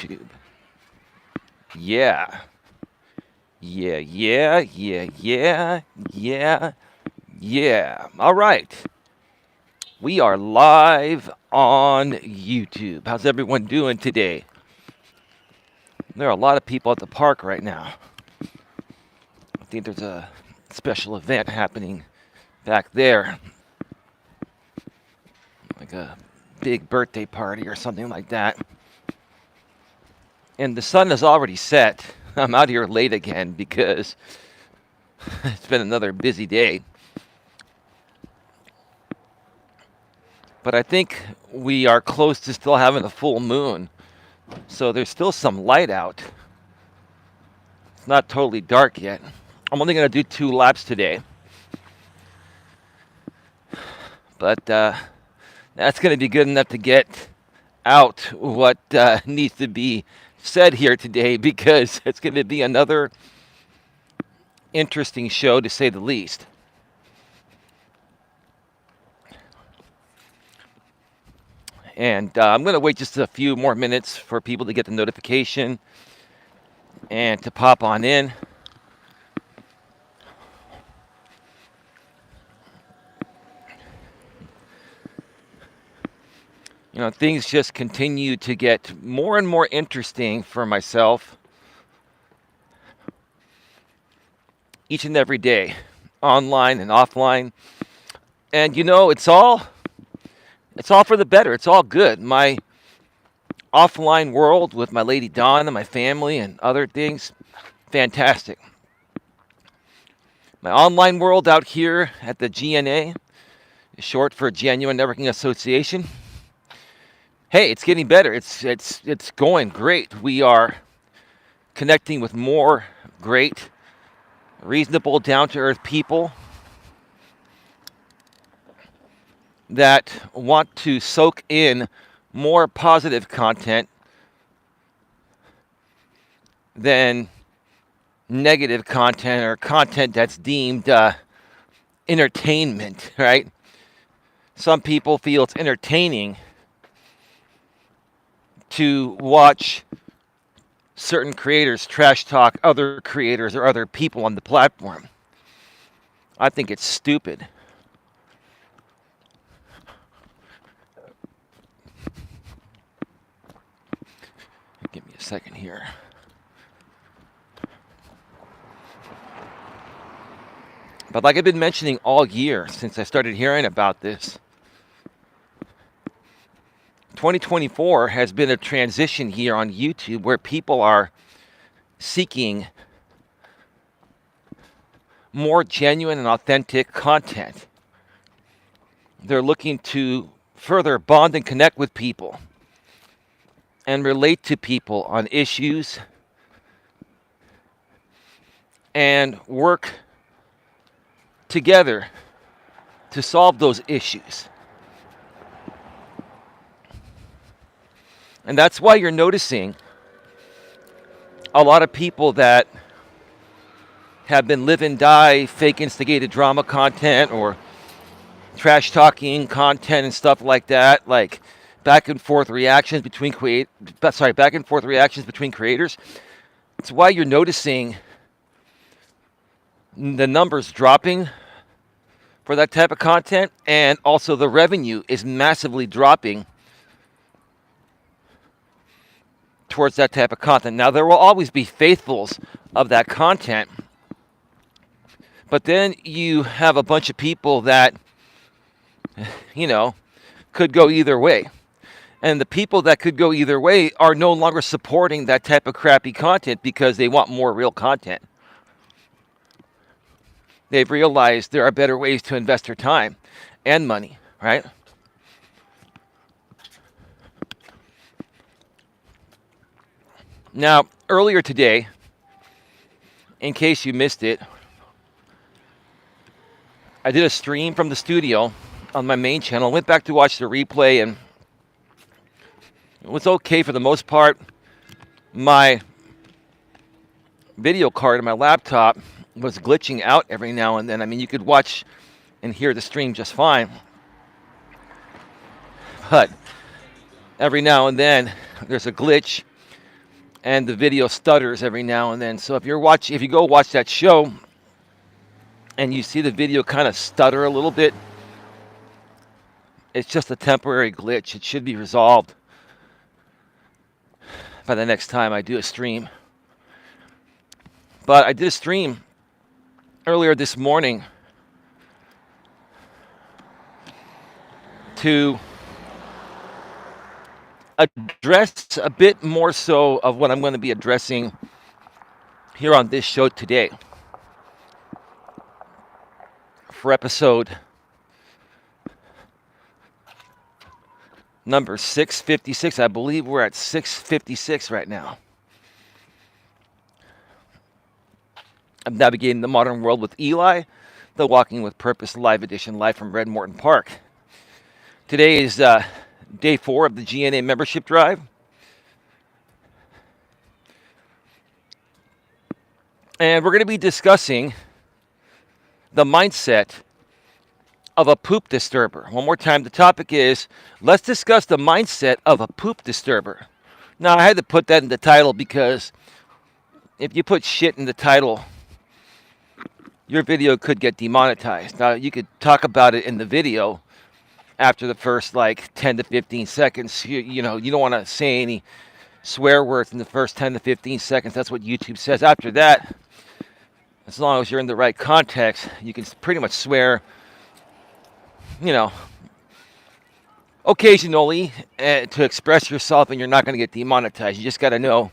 YouTube. Yeah. Yeah, yeah, yeah, yeah, yeah, yeah. All right. We are live on YouTube. How's everyone doing today? There are a lot of people at the park right now. I think there's a special event happening back there, like a big birthday party or something like that. And the sun has already set. I'm out here late again because it's been another busy day. But I think we are close to still having a full moon. So there's still some light out. It's not totally dark yet. I'm only going to do 2 laps today. But that's going to be good enough to get out what needs to be said here today, because it's going to be another interesting show, to say the least. And I'm going to wait just a few more minutes for people to get the notification and to pop on in. You know, things just continue to get more and more interesting for myself each and every day, online and offline. And you know, it's all for the better. It's all good. My offline world with my lady Dawn and my family and other things, fantastic. My online world out here at the GNA, short for Genuine Networking Association. Hey, it's getting better. It's going great. We are connecting with more great, reasonable, down-to-earth people that want to soak in more positive content than negative content or content that's deemed entertainment, right? Some people feel it's entertaining to watch certain creators trash talk other creators or other people on the platform. I think it's stupid. Give me a second here. But like I've been mentioning all year since I started hearing about this, 2024 has been a transition year on YouTube where people are seeking more genuine and authentic content. They're looking to further bond and connect with people and relate to people on issues and work together to solve those issues. And that's why you're noticing a lot of people that have been live and die fake instigated drama content or trash talking content and stuff like that, like back and forth reactions between creators. It's why you're noticing the numbers dropping for that type of content, and also the revenue is massively dropping towards that type of content. Now, there will always be faithfuls of that content, but then you have a bunch of people that, you know, could go either way. And the people that could go either way are no longer supporting that type of crappy content because they want more real content. They've realized there are better ways to invest their time and money, right? Now, earlier today, in case you missed it, I did a stream from the studio on my main channel. Went back to watch the replay, and it was okay for the most part. My video card on my laptop was glitching out every now and then. I mean, you could watch and hear the stream just fine, but every now and then there's a glitch and the video stutters every now and then. So if you go watch that show and you see the video kind of stutter a little bit, it's just a temporary glitch. It should be resolved by the next time I do a stream. But I did a stream earlier this morning to address a bit more so of what I'm going to be addressing here on this show today. For episode number 656, I believe we're at 656 right now. I'm navigating the modern world with Eli, the Walking with Purpose live edition, live from Red Morton Park. Today is day 4 of the GNA membership drive. And we're going to be discussing the mindset of a poop disturber. One more time, the topic is, let's discuss the mindset of a poop disturber. Now, I had to put that in the title because if you put shit in the title, your video could get demonetized. Now, you could talk about it in the video after the first, 10 to 15 seconds. You don't want to say any swear words in the first 10 to 15 seconds. That's what YouTube says. After that, as long as you're in the right context, you can pretty much swear, occasionally to express yourself, and you're not going to get demonetized. You just got to know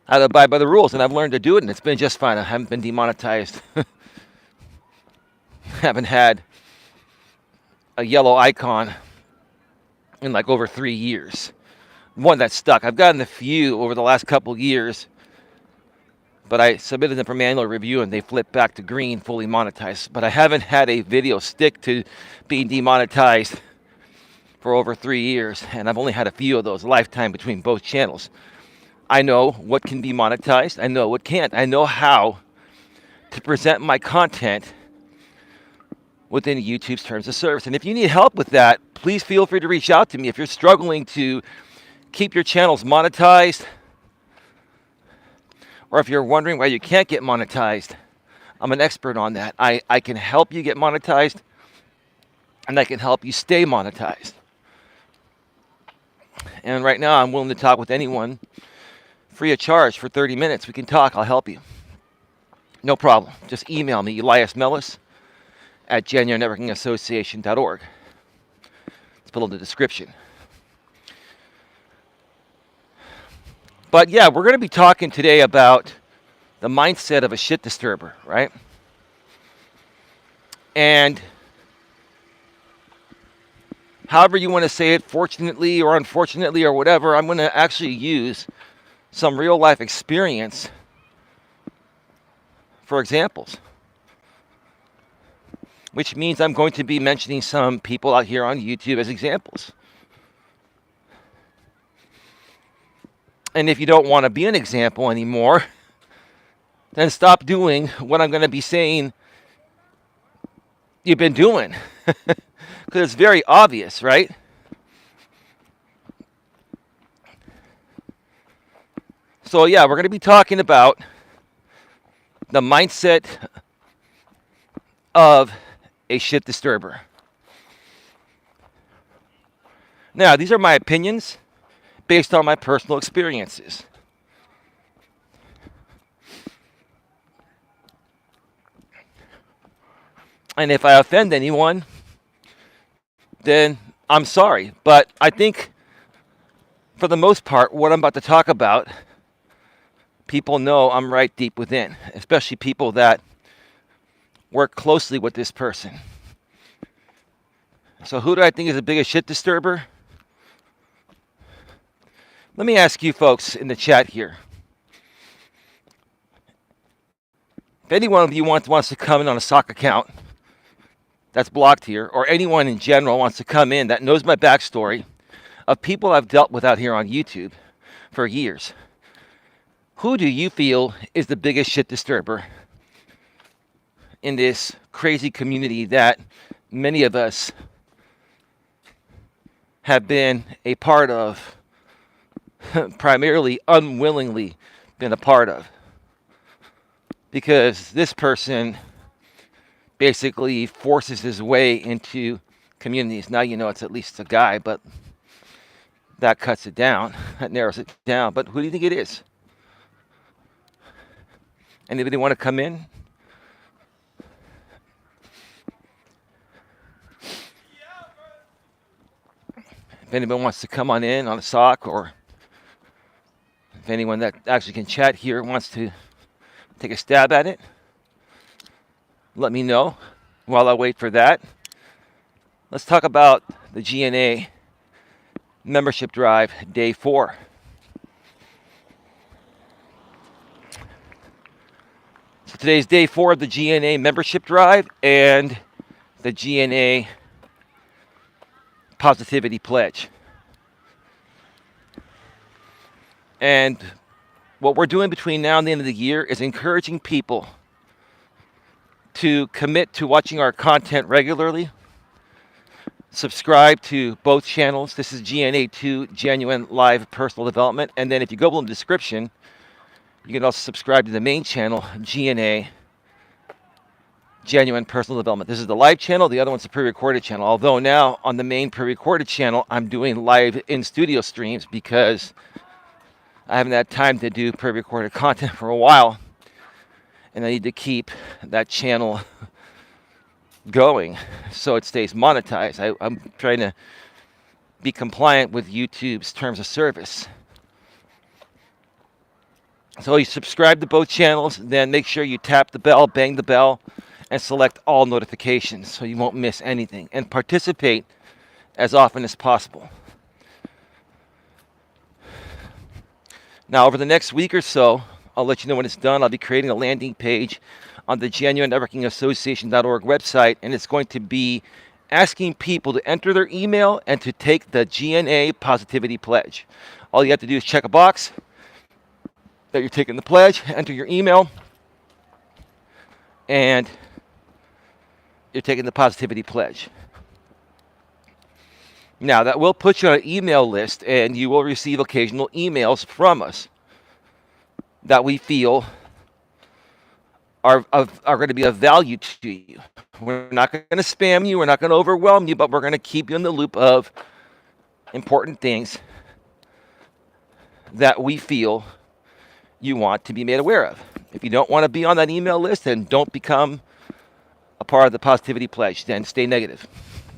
how to abide by the rules, and I've learned to do it, and it's been just fine. I haven't been demonetized. Haven't had a yellow icon in over 3 years. One that stuck. I've gotten a few over the last couple years, but I submitted them for manual review and they flipped back to green, fully monetized. But I haven't had a video stick to being demonetized for over 3 years, and I've only had a few of those lifetime between both channels. I know what can be monetized. I know what can't. I know how to present my content within YouTube's terms of service. And if you need help with that, please feel free to reach out to me. If you're struggling to keep your channels monetized, or if you're wondering why you can't get monetized, I'm an expert on that. I can help you get monetized, and I can help you stay monetized. And right now, I'm willing to talk with anyone free of charge for 30 minutes. We can talk. I'll help you. No problem. Just email me, eliasmelas at GNAnetworkingassociation.org. It's below the description. But yeah, we're going to be talking today about the mindset of a shit disturber, right? And however you want to say it, fortunately or unfortunately or whatever, I'm going to actually use some real life experience for examples. Which means I'm going to be mentioning some people out here on YouTube as examples. And if you don't want to be an example anymore, then stop doing what I'm going to be saying you've been doing. Because it's very obvious, right? So yeah, we're going to be talking about the mindset of a shit disturber. Now, these are my opinions based on my personal experiences. And if I offend anyone, then I'm sorry. But I think, for the most part, what I'm about to talk about, people know I'm right deep within, especially people that work closely with this person. So who do I think is the biggest shit disturber? Let me ask you folks in the chat here. If any one of you wants to come in on a sock account that's blocked here, or anyone in general wants to come in that knows my backstory of people I've dealt with out here on YouTube for years, who do you feel is the biggest shit disturber in this crazy community that many of us have been a part of primarily unwillingly been a part of. Because this person basically forces his way into communities. Now you know it's at least a guy, but that cuts it down. That narrows it down. But who do you think it is? Anybody want to come in? If anyone wants to come on in on a sock, or if anyone that actually can chat here wants to take a stab at it, let me know while I wait for that. Let's talk about the GNA membership drive, day 4. So today's day 4 of the GNA membership drive and the GNA positivity pledge. And what we're doing between now and the end of the year is encouraging people to commit to watching our content regularly. Subscribe to both channels. This is GNA2, Genuine Live Personal Development. And then if you go below in the description, you can also subscribe to the main channel, GNA, Genuine Personal Development. This is the live channel. The other one's the pre-recorded channel. Although now on the main pre-recorded channel, I'm doing live in-studio streams because I haven't had time to do pre-recorded content for a while. And I need to keep that channel going so it stays monetized. I'm trying to be compliant with YouTube's terms of service. So you subscribe to both channels, then make sure you tap the bell, bang the bell, and select all notifications so you won't miss anything. And participate as often as possible. Now, over the next week or so, I'll let you know when it's done. I'll be creating a landing page on the GenuineNetworkingAssociation.org website, and it's going to be asking people to enter their email and to take the GNA Positivity Pledge. All you have to do is check a box that you're taking the pledge, enter your email, and you're taking the Positivity Pledge. Now, that will put you on an email list, and you will receive occasional emails from us that we feel are going to be of value to you. We're not going to spam you. We're not going to overwhelm you, but we're going to keep you in the loop of important things that we feel you want to be made aware of. If you don't want to be on that email list, then don't become a part of the Positivity Pledge. Then stay negative.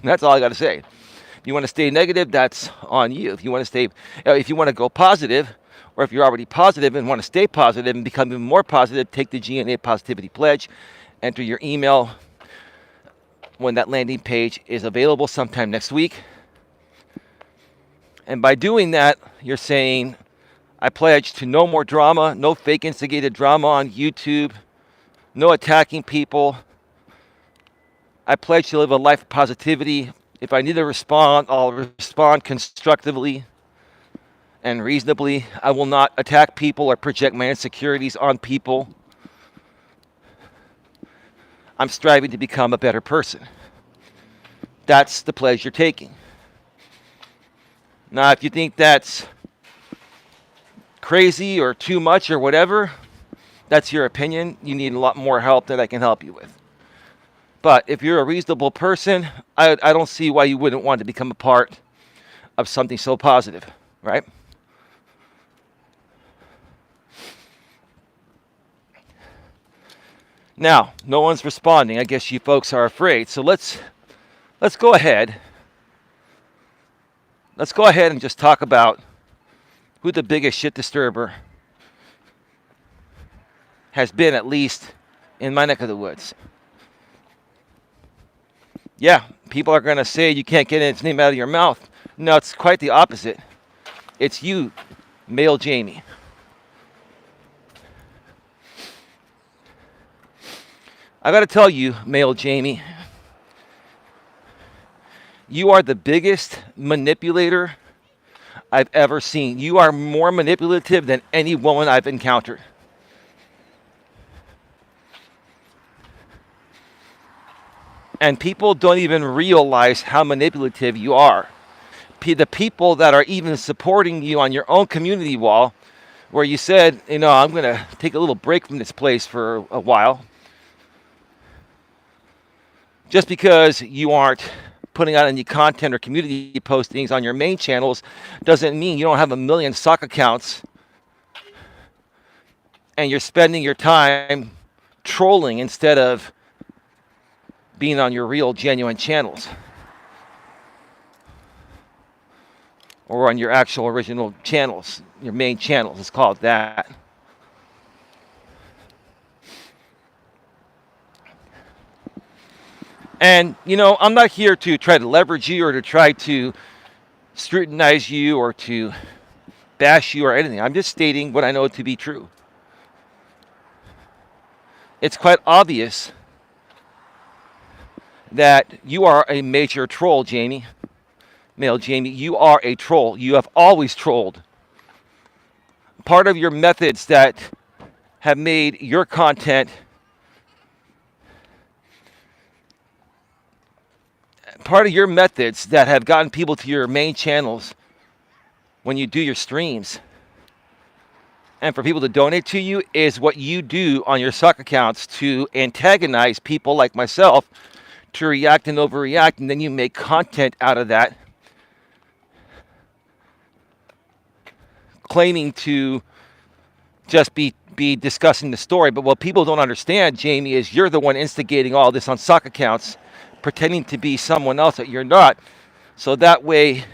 That's all I got to say. If you want to stay negative, that's on you. If you want to go positive, or if you're already positive and want to stay positive and become even more positive, take the GNA Positivity Pledge, enter your email when that landing page is available sometime next week. And by doing that, you're saying, I pledge to no more drama, no fake instigated drama on YouTube, no attacking people. I pledge to live a life of positivity. If I need to respond, I'll respond constructively and reasonably. I will not attack people or project my insecurities on people. I'm striving to become a better person. That's the pledge you're taking. Now, if you think that's crazy or too much or whatever, that's your opinion. You need a lot more help that I can help you with. But if you're a reasonable person, I don't see why you wouldn't want to become a part of something so positive, right? Now, no one's responding. I guess you folks are afraid. So let's go ahead. Let's go ahead and just talk about who the biggest shit disturber has been, at least in my neck of the woods. Yeah, people are going to say you can't get its name out of your mouth. No, it's quite the opposite. It's you, Male Jamie. I got to tell you, Male Jamie, you are the biggest manipulator I've ever seen. You are more manipulative than any woman I've encountered. And people don't even realize how manipulative you are. the people that are even supporting you on your own community wall, where you said, I'm going to take a little break from this place for a while, just because you aren't putting out any content or community postings on your main channels doesn't mean you don't have a million sock accounts and you're spending your time trolling instead of being on your real, genuine channels. Or on your actual original channels, your main channels, let's call it that. And, I'm not here to try to leverage you or to try to scrutinize you or to bash you or anything. I'm just stating what I know to be true. It's quite obvious that you are a major troll, Jamie. Male Jamie, you are a troll. You have always trolled. Part of your methods that have made your content that have gotten people to your main channels when you do your streams and for people to donate to you is what you do on your sock accounts to antagonize people like myself, to react and overreact, and then you make content out of that, claiming to just be discussing the story. But what people don't understand, Jamie, is you're the one instigating all this on sock accounts, pretending to be someone else that you're not. So that way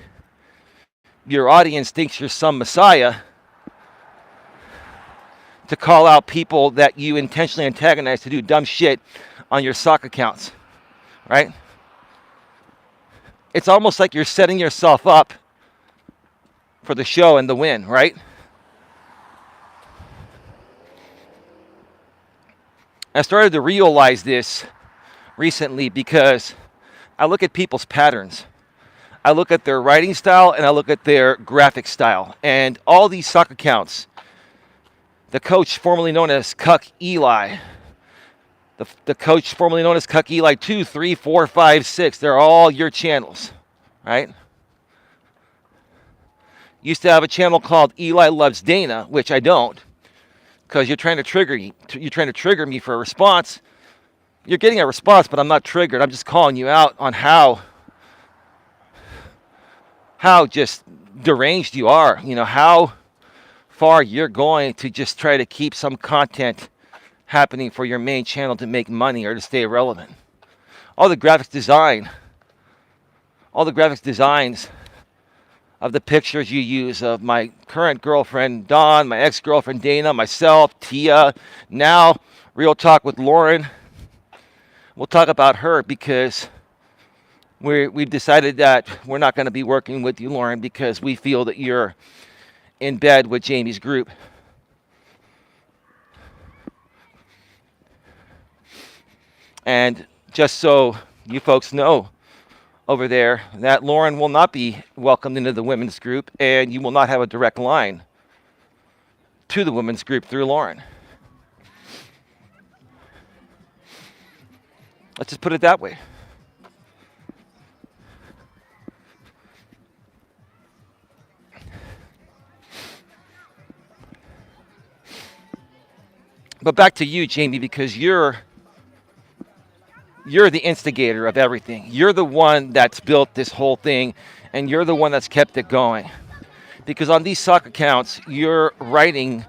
your audience thinks you're some messiah to call out people that you intentionally antagonize to do dumb shit on your sock accounts, right? It's almost like you're setting yourself up for the show and the win, right? I started to realize this recently because I look at people's patterns. I look at their writing style and I look at their graphic style. And all these sock accounts, the coach formerly known as Cuck Eli, the coach formerly known as Cuck Eli 2, 3, 4, 5, 6, they're all your channels, right? Used to have a channel called Eli Loves Dana, which I don't, because you're trying to trigger me. You're trying to trigger me for a response. You're getting a response, but I'm not triggered. I'm just calling you out on how just deranged you are. How far you're going to just try to keep some content happening for your main channel to make money or to stay relevant. All the graphics designs of the pictures you use of my current girlfriend, Dawn, my ex-girlfriend, Dana, myself, Tia, now Real Talk with Lauren. We'll talk about her because we've decided that we're not going to be working with you, Lauren, because we feel that you're in bed with Jamie's group. And just so you folks know, over there, that Lauren will not be welcomed into the women's group, and you will not have a direct line to the women's group through Lauren. Let's just put it that way. But back to you, Jamie, because you're the instigator of everything. You're the one that's built this whole thing, and you're the one that's kept it going. Because on these sock accounts, you're writing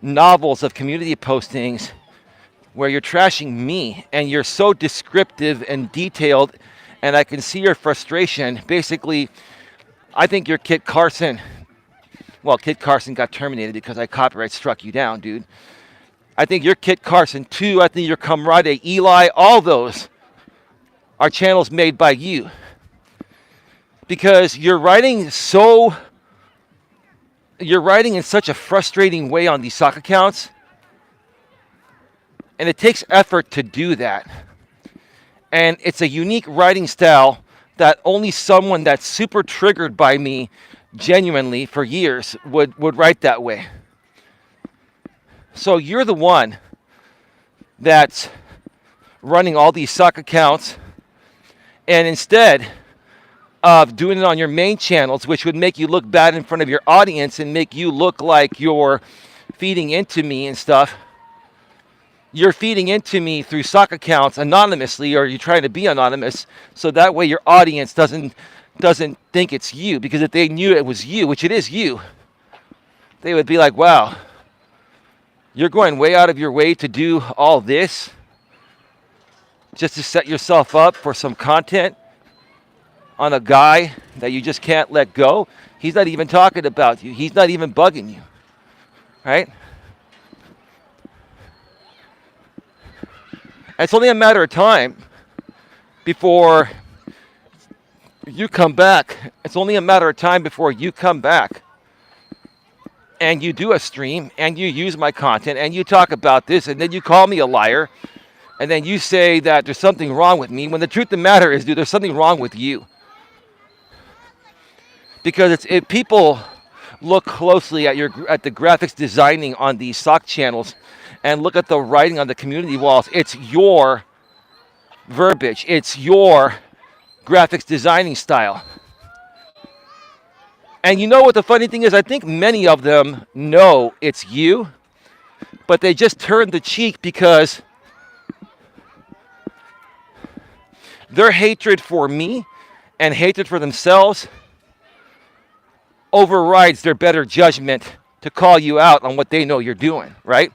novels of community postings where you're trashing me, and you're so descriptive and detailed, and I can see your frustration. Basically, I think you're Kit Carson. Well, Kit Carson got terminated because I copyright struck you down, dude. I think you're Kit Carson too. I think you're Comrade Eli. All those are channels made by you. Because you're writing in such a frustrating way on these sock accounts. And it takes effort to do that. And it's a unique writing style that only someone that's super triggered by me genuinely for years would write that way. So you're the one that's running all these sock accounts, and instead of doing it on your main channels, which would make you look bad in front of your audience and make you look like you're feeding into me and stuff. You're feeding into me through sock accounts anonymously, or you're trying to be anonymous, so that way your audience doesn't think it's you. Because if they knew it was you, which it is you, they would be like, wow, you're going way out of your way to do all this just to set yourself up for some content on a guy that you just can't let go. He's not even talking about you. He's not even bugging you, right? It's only a matter of time before you come back. It's only a matter of time before you come back and you do a stream and you use my content and you talk about this and then you call me a liar and then you say that there's something wrong with me, when the truth of the matter is, dude, there's something wrong with you. Because if people look closely at the graphics designing on these sock channels and look at the writing on the community walls, it's your verbiage, it's your graphics designing style. And you know what the funny thing is? I think many of them know it's you, but they just turn the cheek because their hatred for me and hatred for themselves overrides their better judgment to call you out on what they know you're doing, right?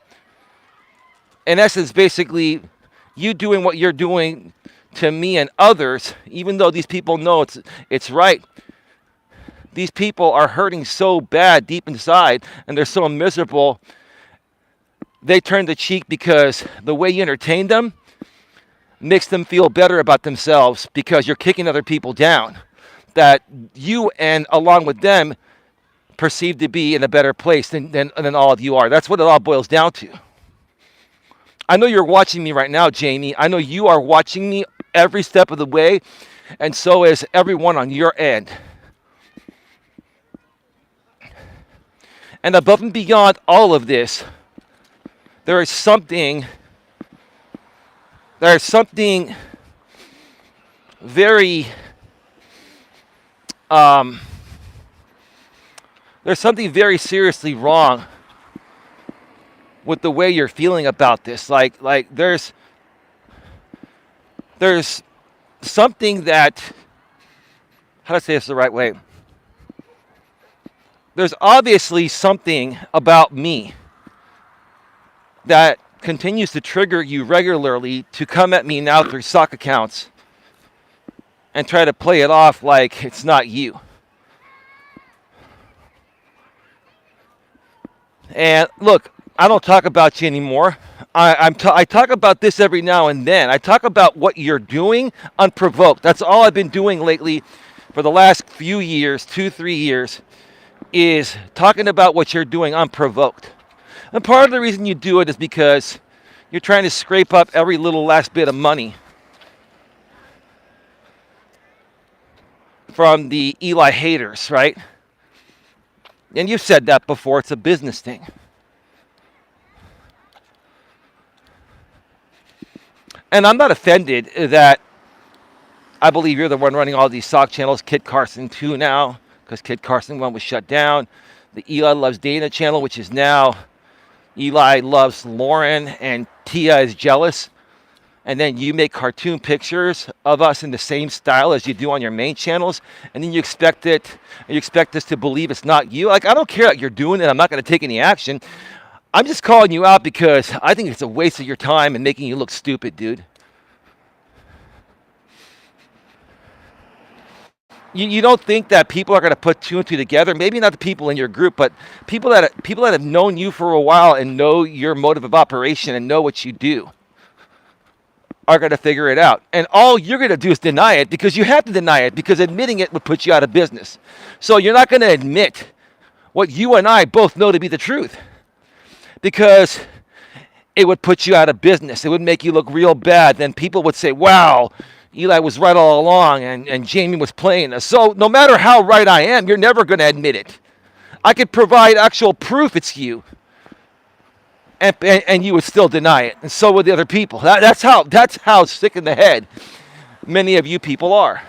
In essence, basically, you doing what you're doing to me and others, even though these people know it's right. These people are hurting so bad deep inside, and they're so miserable. They turn the cheek because the way you entertain them makes them feel better about themselves because you're kicking other people down that you and along with them perceive to be in a better place than all of you are. That's what it all boils down to. I know you're watching me right now, Jamie. I know you are watching me every step of the way, and so is everyone on your end. And above and beyond all of this, there's something very there's something very seriously wrong with the way you're feeling about this. Like there's something that, how to say this the right way? There's obviously something about me that continues to trigger you regularly to come at me now through sock accounts and try to play it off like it's not you. And look, I don't talk about you anymore. I talk about this every now and then. I talk about what you're doing unprovoked. That's all I've been doing lately for the last few years, 2-3 years, is talking about what you're doing unprovoked. And part of the reason you do it is because you're trying to scrape up every little last bit of money from the Eli haters, right? And you've said that before. It's a business thing. And I'm not offended that I believe you're the one running all these sock channels. Kid Carson 2 now, because Kid Carson 1 was shut down. The Eli Loves Dana channel, which is now Eli Loves Lauren and Tia is Jealous. And then you make cartoon pictures of us in the same style as you do on your main channels. And then you expect us to believe it's not you. Like, I don't care that you're doing it. I'm not going to take any action. I'm just calling you out because I think it's a waste of your time and making you look stupid, dude. You don't think that people are going to put 2 and 2 together? Maybe not the people in your group, but people that have known you for a while and know your motive of operation and know what you do are going to figure it out. And all you're going to do is deny it because you have to deny it, because admitting it would put you out of business. So you're not going to admit what you and I both know to be the truth, because it would put you out of business. It would make you look real bad. Then people would say, wow, Eli was right all along and Jamie was playing us. So no matter how right I am, you're never going to admit it. I could provide actual proof it's you, and you would still deny it. And so would the other people. That's how sick in the head many of you people are.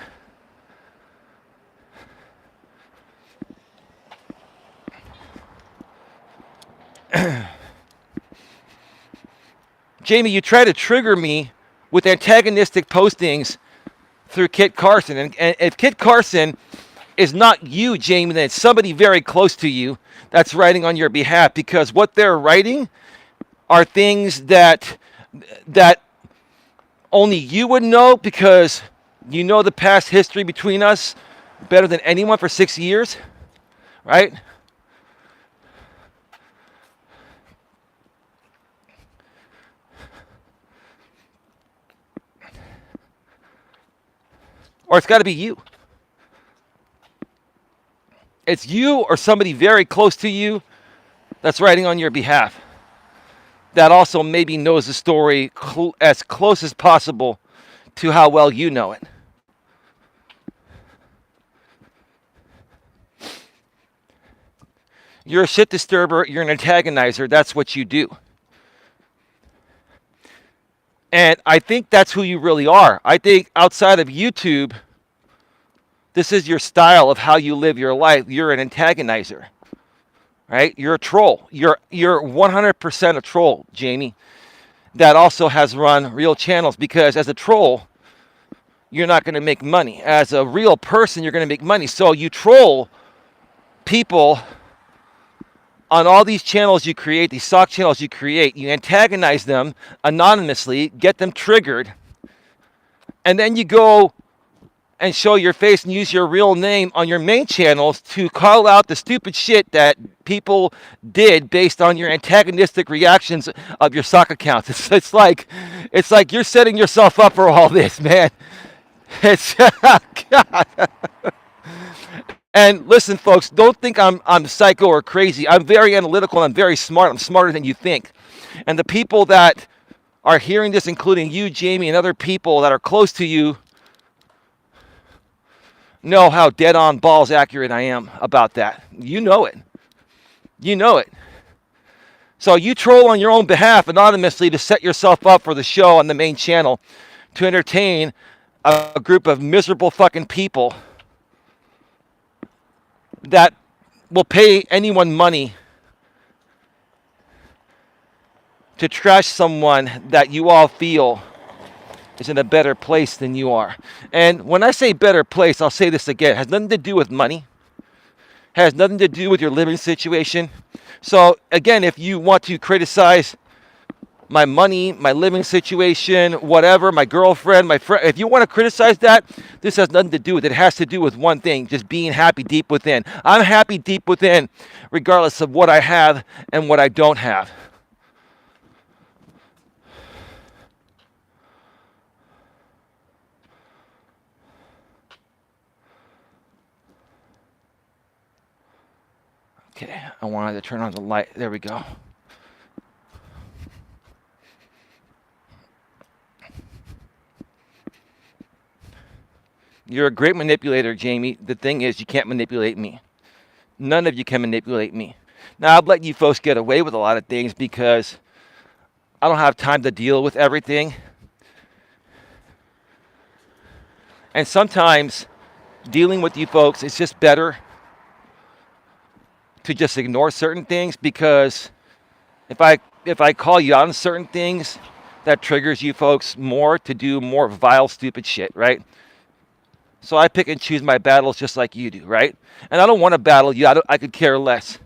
Jamie, you try to trigger me with antagonistic postings through Kit Carson. And if Kit Carson is not you, Jamie, then it's somebody very close to you that's writing on your behalf, because what they're writing are things that only you would know, because you know the past history between us better than anyone for 6 years, right? Or it's got to be you. It's you or somebody very close to you that's writing on your behalf, that also maybe knows the story as close as possible to how well you know it. You're a shit disturber. You're an antagonizer. That's what you do. And I think that's who you really are. I think outside of YouTube, this is your style of how you live your life. You're an antagonizer, right? You're a troll. You're 100% a troll, Jamie, that also has run real channels, because as a troll, you're not going to make money. As a real person, you're going to make money. So you troll people on all these channels you create, these sock channels you create. You antagonize them anonymously, get them triggered, and then you go and show your face and use your real name on your main channels to call out the stupid shit that people did based on your antagonistic reactions of your sock accounts. It's like you're setting yourself up for all this, man. It's God. And listen, folks, don't think I'm psycho or crazy. I'm very analytical and I'm very smart. I'm smarter than you think. And the people that are hearing this, including you, Jamie, and other people that are close to you, know how dead on balls accurate I am about that. You know it. You know it. So you troll on your own behalf anonymously to set yourself up for the show on the main channel to entertain a group of miserable fucking people that will pay anyone money to trash someone that you all feel is in a better place than you are. And when I say better place, I'll say this again. It has nothing to do with money. It has nothing to do with your living situation. So again, if you want to criticize my money, my living situation, whatever, my girlfriend, my friend, if you want to criticize that, this has nothing to do with it. It has to do with one thing, just being happy deep within. I'm happy deep within regardless of what I have and what I don't have. Okay, I wanted to turn on the light. There we go. You're a great manipulator, Jamie. The thing is, you can't manipulate me. None of you can manipulate me. Now, I'll let you folks get away with a lot of things because I don't have time to deal with everything. And sometimes dealing with you folks is just better to just ignore certain things, because if I call you out on certain things, that triggers you folks more to do more vile, stupid shit, right? So I pick and choose my battles just like you do, right? And I don't want to battle you. I could care less.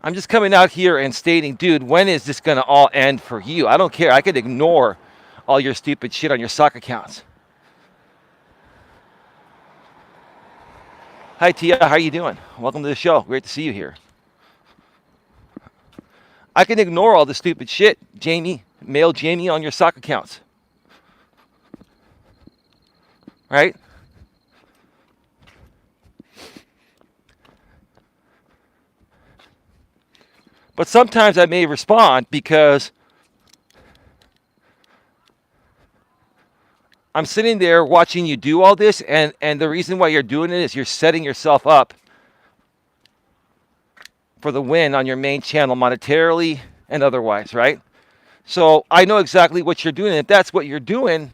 I'm just coming out here and stating, dude, when is this going to all end for you? I don't care. I could ignore all your stupid shit on your sock accounts. Hi, Tia. How you doing? Welcome to the show. Great to see you here. I can ignore all the stupid shit, Jamie, male Jamie, on your sock accounts. Right? But sometimes I may respond because I'm sitting there watching you do all this, and the reason why you're doing it is you're setting yourself up for the win on your main channel, monetarily and otherwise, right? So I know exactly what you're doing. And if that's what you're doing,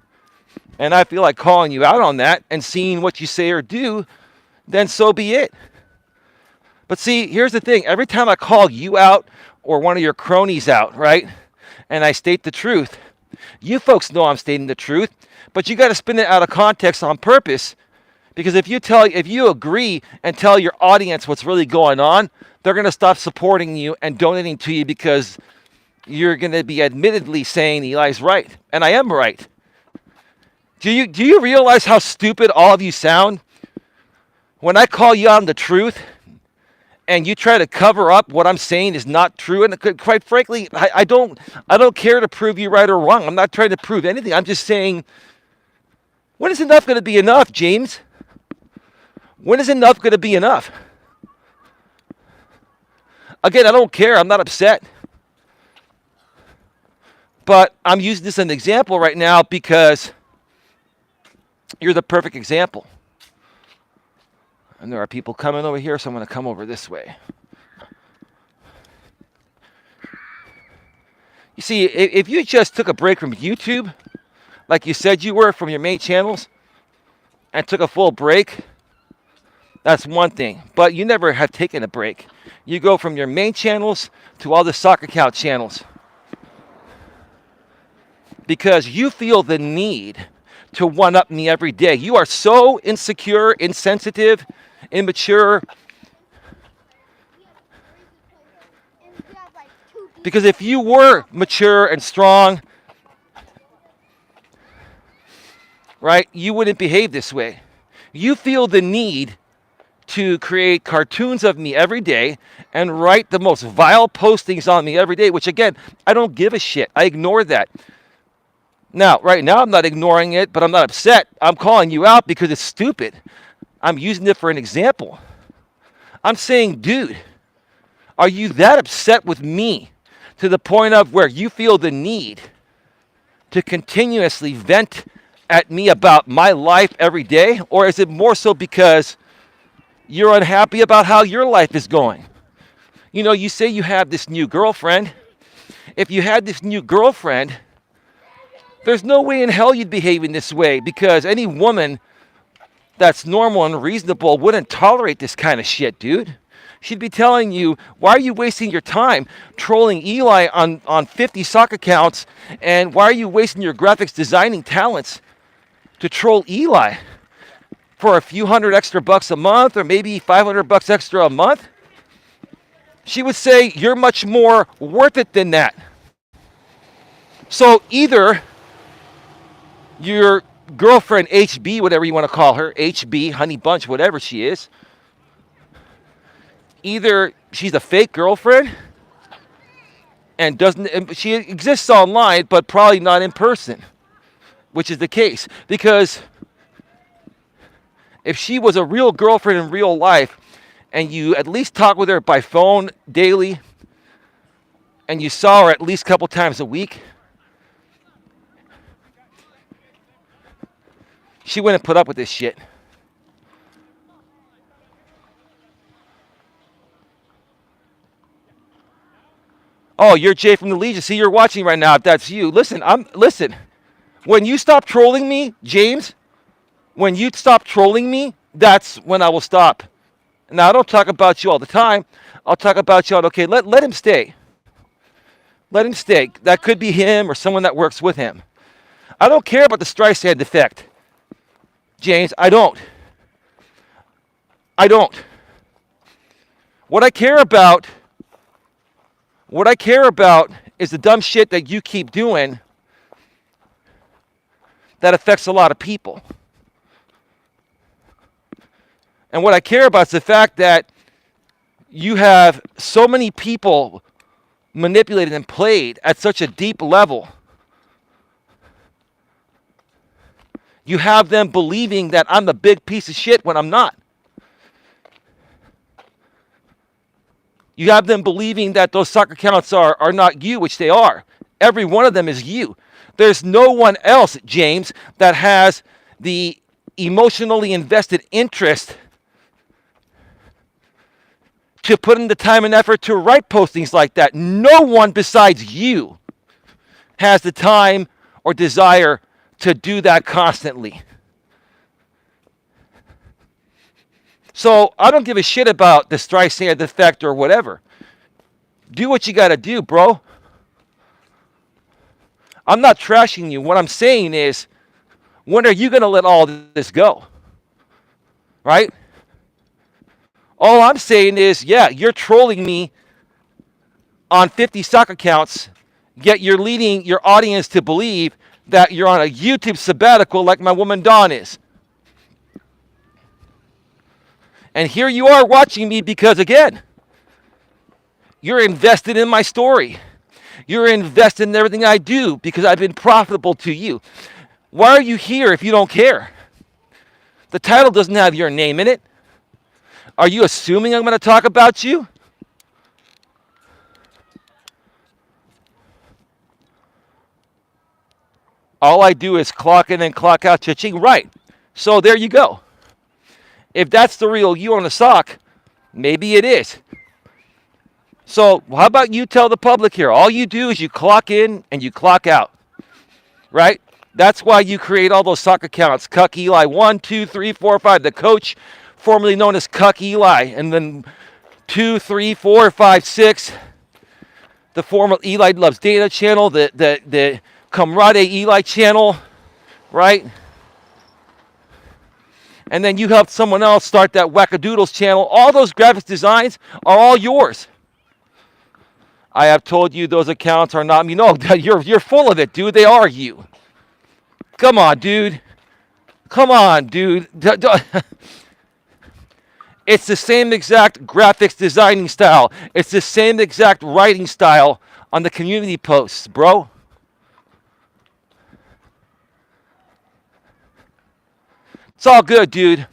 and I feel like calling you out on that and seeing what you say or do, then so be it. But see, here's the thing. Every time I call you out or one of your cronies out, right, and I state the truth, you folks know I'm stating the truth, but you got to spin it out of context on purpose. Because if you agree and tell your audience what's really going on, they're going to stop supporting you and donating to you because you're going to be admittedly saying Eli's right, and I am right. Do you realize how stupid all of you sound when I call you on the truth and you try to cover up what I'm saying is not true? And quite frankly, I don't care to prove you right or wrong. I'm not trying to prove anything. I'm just saying, when is enough going to be enough, James? When is enough going to be enough? Again, I don't care. I'm not upset. But I'm using this as an example right now because you're the perfect example. And there are people coming over here, so I'm going to come over this way. You see, if you just took a break from YouTube, like you said you were from your main channels, and took a full break, that's one thing. But you never have taken a break. You go from your main channels to all the soccer couch channels. Because you feel the need to one-up me every day. You are so insecure, insensitive, immature. Because if you were mature and strong, right, you wouldn't behave this way. You feel the need to create cartoons of me every day and write the most vile postings on me every day, which again, I don't give a shit. I ignore that. Now, right now, I'm not ignoring it, but I'm not upset. I'm calling you out because it's stupid. I'm using it for an example. I'm saying, dude, are you that upset with me to the point of where you feel the need to continuously vent at me about my life every day? Or is it more so because you're unhappy about how your life is going? You know, you say you have this new girlfriend. If you had this new girlfriend, there's no way in hell you'd behave in this way, because any woman that's normal and reasonable wouldn't tolerate this kind of shit, dude. She'd be telling you, why are you wasting your time trolling Eli on 50 soccer accounts, and why are you wasting your graphics designing talents to troll Eli for a few hundred extra bucks a month, or maybe 500 bucks extra a month? She would say, you're much more worth it than that. So either your girlfriend, HB, whatever you want to call her, HB, Honey Bunch, whatever she is, either she's a fake girlfriend and she exists online, but probably not in person, which is the case. Because if she was a real girlfriend in real life, and you at least talk with her by phone daily, and you saw her at least a couple times a week, she wouldn't put up with this shit. Oh, you're Jay from the Legion. See, you're watching right now. If that's you, listen. When you stop trolling me, James, when you stop trolling me, that's when I will stop. Now, I don't talk about you all the time. I'll talk about you on, okay, let him stay. Let him stay. That could be him or someone that works with him. I don't care about the Streisand effect, James. I don't. What I care about is the dumb shit that you keep doing that affects a lot of people. And what I care about is the fact that you have so many people manipulated and played at such a deep level. You have them believing that I'm the big piece of shit when I'm not. You have them believing that those soccer accounts are not you, which they are. Every one of them is you. There's no one else, James, that has the emotionally invested interest to put in the time and effort to write postings like that. No one besides you has the time or desire to do that constantly. So I don't give a shit about the Streisand effect or whatever. Do what you got to do, bro. I'm not trashing you. What I'm saying is, when are you going to let all this go? Right? All I'm saying is, yeah, you're trolling me on 50 stock accounts, yet you're leading your audience to believe that you're on a YouTube sabbatical like my woman Dawn is. And here you are watching me because, again, you're invested in my story. You're invested in everything I do because I've been profitable to you. Why are you here if you don't care? The title doesn't have your name in it. Are you assuming I'm going to talk about you? All I do is clock in and clock out, cha-ching. Right. So there you go. If that's the real you on the sock, maybe it is. So how about you tell the public here? All you do is you clock in and you clock out. Right? That's why you create all those sock accounts. Cuck Eli 1, 2, 3, 4, 5. The coach, formerly known as Cuck Eli. And then 2, 3, 4, 5, 6. The former Eli Loves Data channel. The Camaraderie Eli channel. Right? And then you helped someone else start that Wackadoodles channel. All those graphics designs are all yours. I have told you those accounts are not me. No, you're full of it, dude. They are you. Come on, dude. Come on, dude. It's the same exact graphics designing style. It's the same exact writing style on the community posts, bro. It's all good, dude.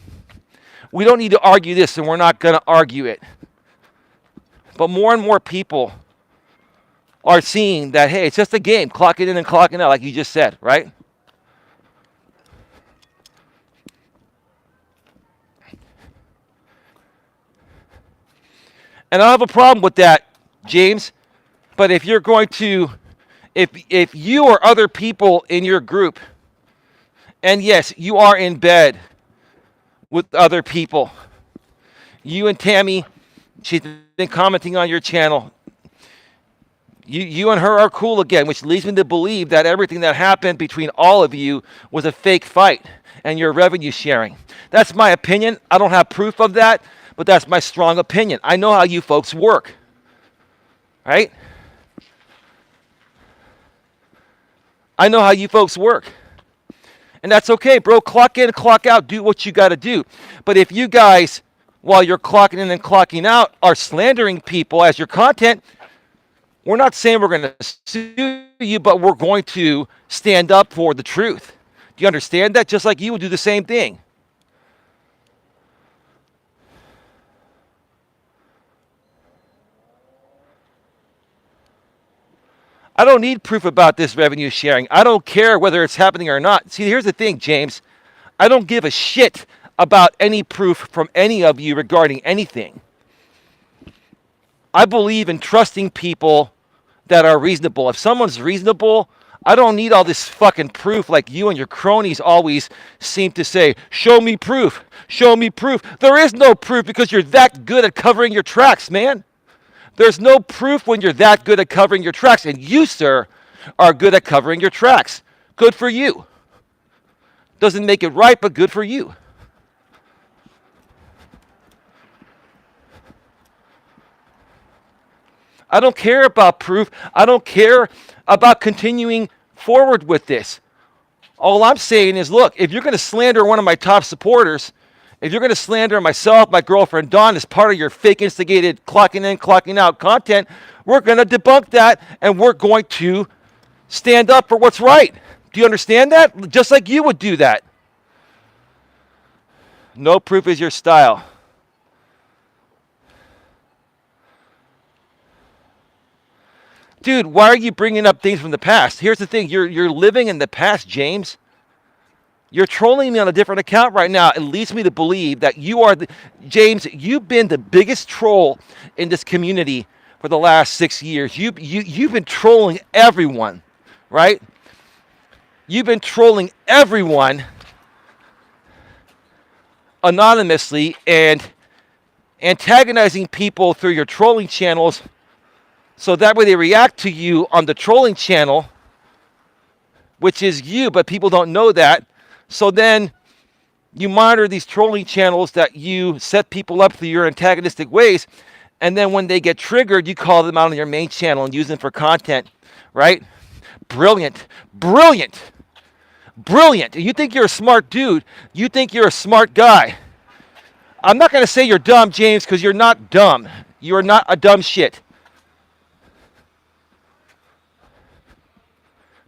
We don't need to argue this, and we're not going to argue it. But more and more people are seeing that, hey, it's just a game, clocking in and clocking out, like you just said, right? And I don't have a problem with that, James. But if you're going to, if you or other people in your group, and yes, you are in bed with other people, you and Tammy, she's been commenting on your channel. You and her are cool again, which leads me to believe that everything that happened between all of you was a fake fight and you're revenue sharing. That's my opinion. I don't have proof of that, but that's my strong opinion. I know how you folks work, right? I know how you folks work. And that's okay, bro. Clock in, clock out, do what you got to do. But if you guys, while you're clocking in and clocking out, are slandering people as your content, we're not saying we're going to sue you, but we're going to stand up for the truth. Do you understand that? Just like you would do the same thing. I don't need proof about this revenue sharing. I don't care whether it's happening or not. See, here's the thing, James. I don't give a shit about any proof from any of you regarding anything. I believe in trusting people that are reasonable. If someone's reasonable, I don't need all this fucking proof like you and your cronies always seem to say, show me proof, show me proof. There is no proof because you're that good at covering your tracks, man. There's no proof when you're that good at covering your tracks. And you, sir, are good at covering your tracks. Good for you. Doesn't make it right, but good for you. I don't care about proof. I don't care about continuing forward with this. All I'm saying is, look, if you're going to slander one of my top supporters, if you're going to slander myself, my girlfriend Dawn, as part of your fake instigated clocking in, clocking out content, we're going to debunk that and we're going to stand up for what's right. Do you understand that? Just like you would do that. No proof is your style. Dude, why are you bringing up things from the past? Here's the thing. You're living in the past, James. You're trolling me on a different account right now. It leads me to believe that you are, James, you've been the biggest troll in this community for the last 6 years. You've been trolling everyone, right? You've been trolling everyone anonymously and antagonizing people through your trolling channels so that way they react to you on the trolling channel, which is you, but people don't know that. So then you monitor these trolling channels that you set people up through your antagonistic ways, and then when they get triggered, you call them out on your main channel and use them for content, right? Brilliant. Brilliant. Brilliant. You think you're a smart dude. You think you're a smart guy. I'm not going to say you're dumb, James, because you're not dumb. You're not a dumb shit.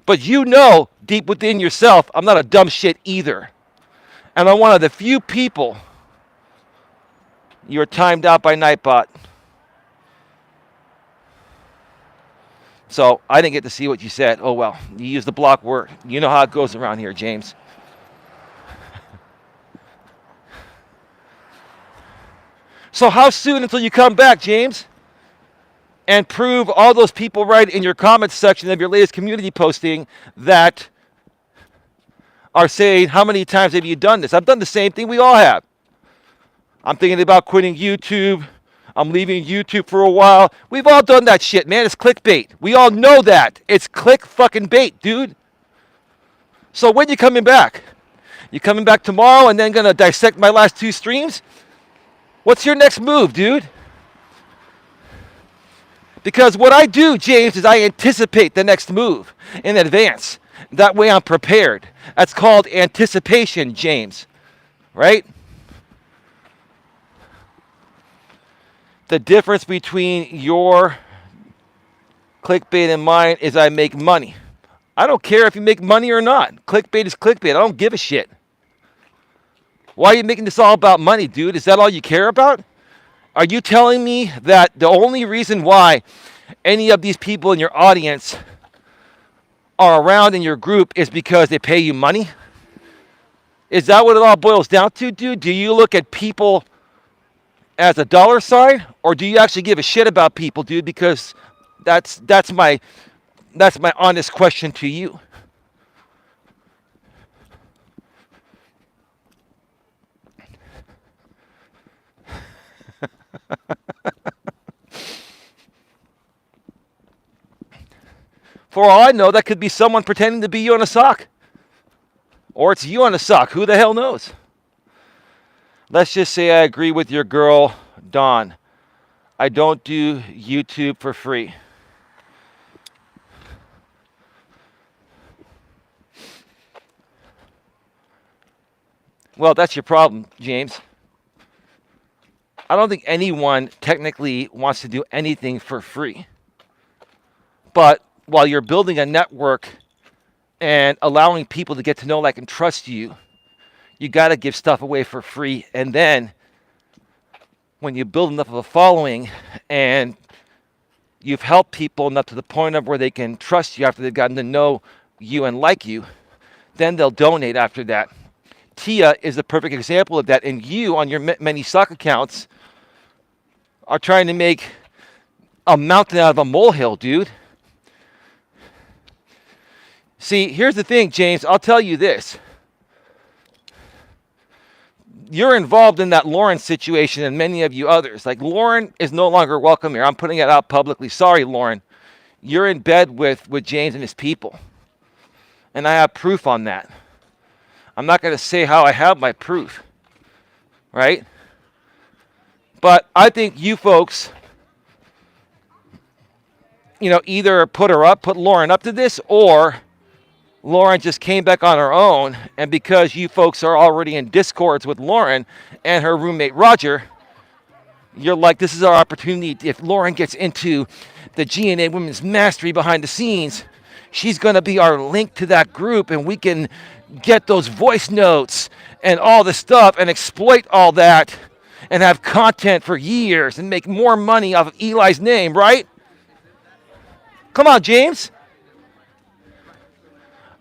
But you know deep within yourself, I'm not a dumb shit either. And I'm one of the few people. You're timed out by Nightbot. So I didn't get to see what you said. Oh well, you used the block word. You know how it goes around here, James. So how soon until you come back, James? And prove all those people right in your comments section of your latest community posting that are saying, how many times have you done this? I've done the same thing we all have. I'm thinking about quitting YouTube. I'm leaving YouTube for a while. We've all done that shit, man. It's clickbait. We all know that. It's click fucking bait, dude. So when you coming back? You coming back tomorrow and then gonna dissect my last 2 streams? What's your next move, dude? Because what I do, James, is I anticipate the next move in advance. That way I'm prepared. That's called anticipation, James. Right? The difference between your clickbait and mine is I make money. I don't care if you make money or not. Clickbait is clickbait. I don't give a shit. Why are you making this all about money, dude? Is that all you care about? Are you telling me that the only reason why any of these people in your audience are around in your group is because they pay you money? Is that what it all boils down to, dude? Do you look at people as a dollar sign, or do you actually give a shit about people, dude? Because that's my honest question to you. For all I know, that could be someone pretending to be you on a sock. Or it's you on a sock. Who the hell knows? Let's just say I agree with your girl, Dawn. I don't do YouTube for free. Well, that's your problem, James. I don't think anyone technically wants to do anything for free. But while you're building a network and allowing people to get to know, like, and trust you, you got to give stuff away for free. And then when you build enough of a following and you've helped people enough to the point of where they can trust you after they've gotten to know you and like you, then they'll donate after that. Tia is the perfect example of that. And you, on your many sock accounts, are trying to make a mountain out of a molehill, dude. See, here's the thing, James. I'll tell you this. You're involved in that Lauren situation and many of you others. Like, Lauren is no longer welcome here. I'm putting it out publicly. Sorry, Lauren. You're in bed with James and his people. And I have proof on that. I'm not going to say how I have my proof. Right? But I think you folks, either put Lauren up to this, or Lauren just came back on her own, and because you folks are already in discords with Lauren and her roommate Roger, you're like, this is our opportunity. If Lauren gets into the GNA Women's Mastery behind the scenes, she's going to be our link to that group, and we can get those voice notes and all the stuff and exploit all that and have content for years and make more money off of Eli's name, right? Come on, James.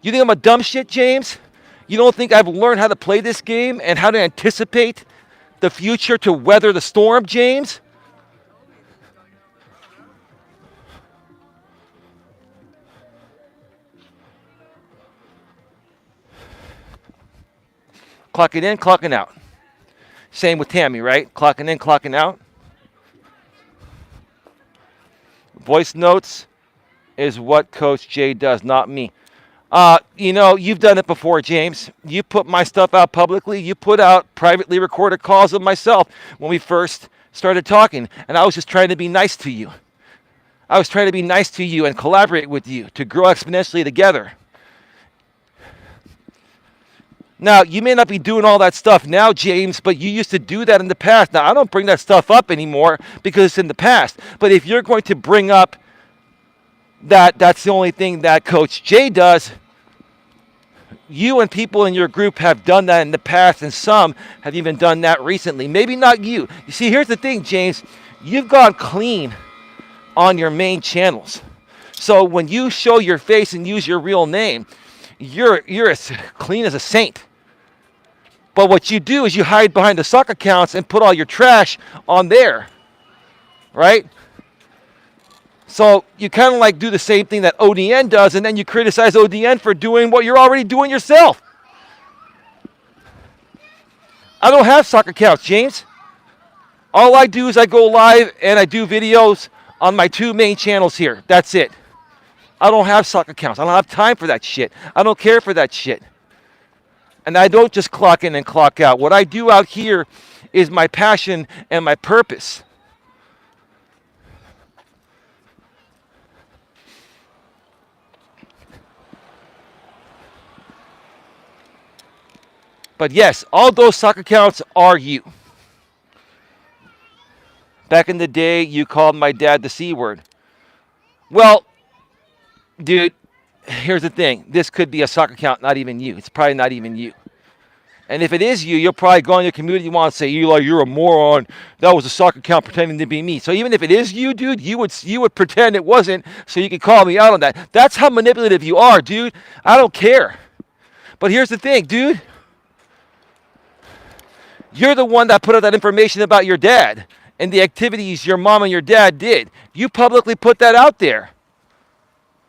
You think I'm a dumb shit, James? You don't think I've learned how to play this game and how to anticipate the future to weather the storm, James? Clocking in, clocking out. Same with Tammy, right? Clocking in, clocking out. Voice notes is what Coach Jay does, not me. You've done it before, James. You put my stuff out publicly. You put out privately recorded calls of myself when we first started talking, and I was just trying to be nice to you. I was trying to be nice to you and collaborate with you to grow exponentially together. Now, you may not be doing all that stuff now, James, but you used to do that in the past. Now, I don't bring that stuff up anymore because it's in the past. But if you're going to bring up that's the only thing that Coach Jay does, you and people in your group have done that in the past, and some have even done that recently. Maybe not you. You see, here's the thing, James. You've gone clean on your main channels. So when you show your face and use your real name, you're as clean as a saint. But what you do is you hide behind the sock accounts and put all your trash on there, right? So you kind of like do the same thing that ODN does, and then you criticize ODN for doing what you're already doing yourself. I don't have sock accounts, James. All I do is I go live and I do videos on my 2 main channels here. That's it. I don't have sock accounts. I don't have time for that shit. I don't care for that shit. And I don't just clock in and clock out. What I do out here is my passion and my purpose. But yes, all those sock accounts are you. Back in the day, you called my dad the C word. Well, dude, here's the thing. This could be a sock account, not even you. It's probably not even you. And if it is you, you'll probably go on your community wall and say, Eli, you're a moron. That was a sock account pretending to be me. So even if it is you, dude, you would pretend it wasn't so you could call me out on that. That's how manipulative you are, dude. I don't care. But here's the thing, dude. You're the one that put out that information about your dad and the activities your mom and your dad did. You publicly put that out there.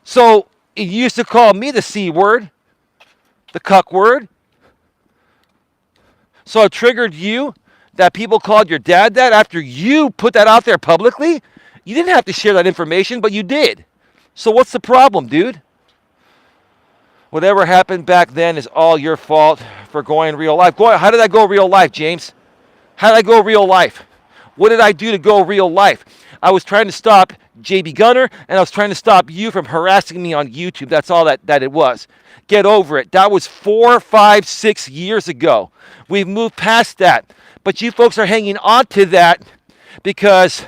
So you used to call me the C word, the cuck word. So it triggered you that people called your dad that after you put that out there publicly? You didn't have to share that information, but you did. So what's the problem, dude? Whatever happened back then is all your fault for going real life. How did I go real life, James? How did I go real life? What did I do to go real life? I was trying to stop JB Gunner, and I was trying to stop you from harassing me on YouTube. That's all that it was. Get over it. That was 4, 5, 6 years ago. We've moved past that. But you folks are hanging on to that because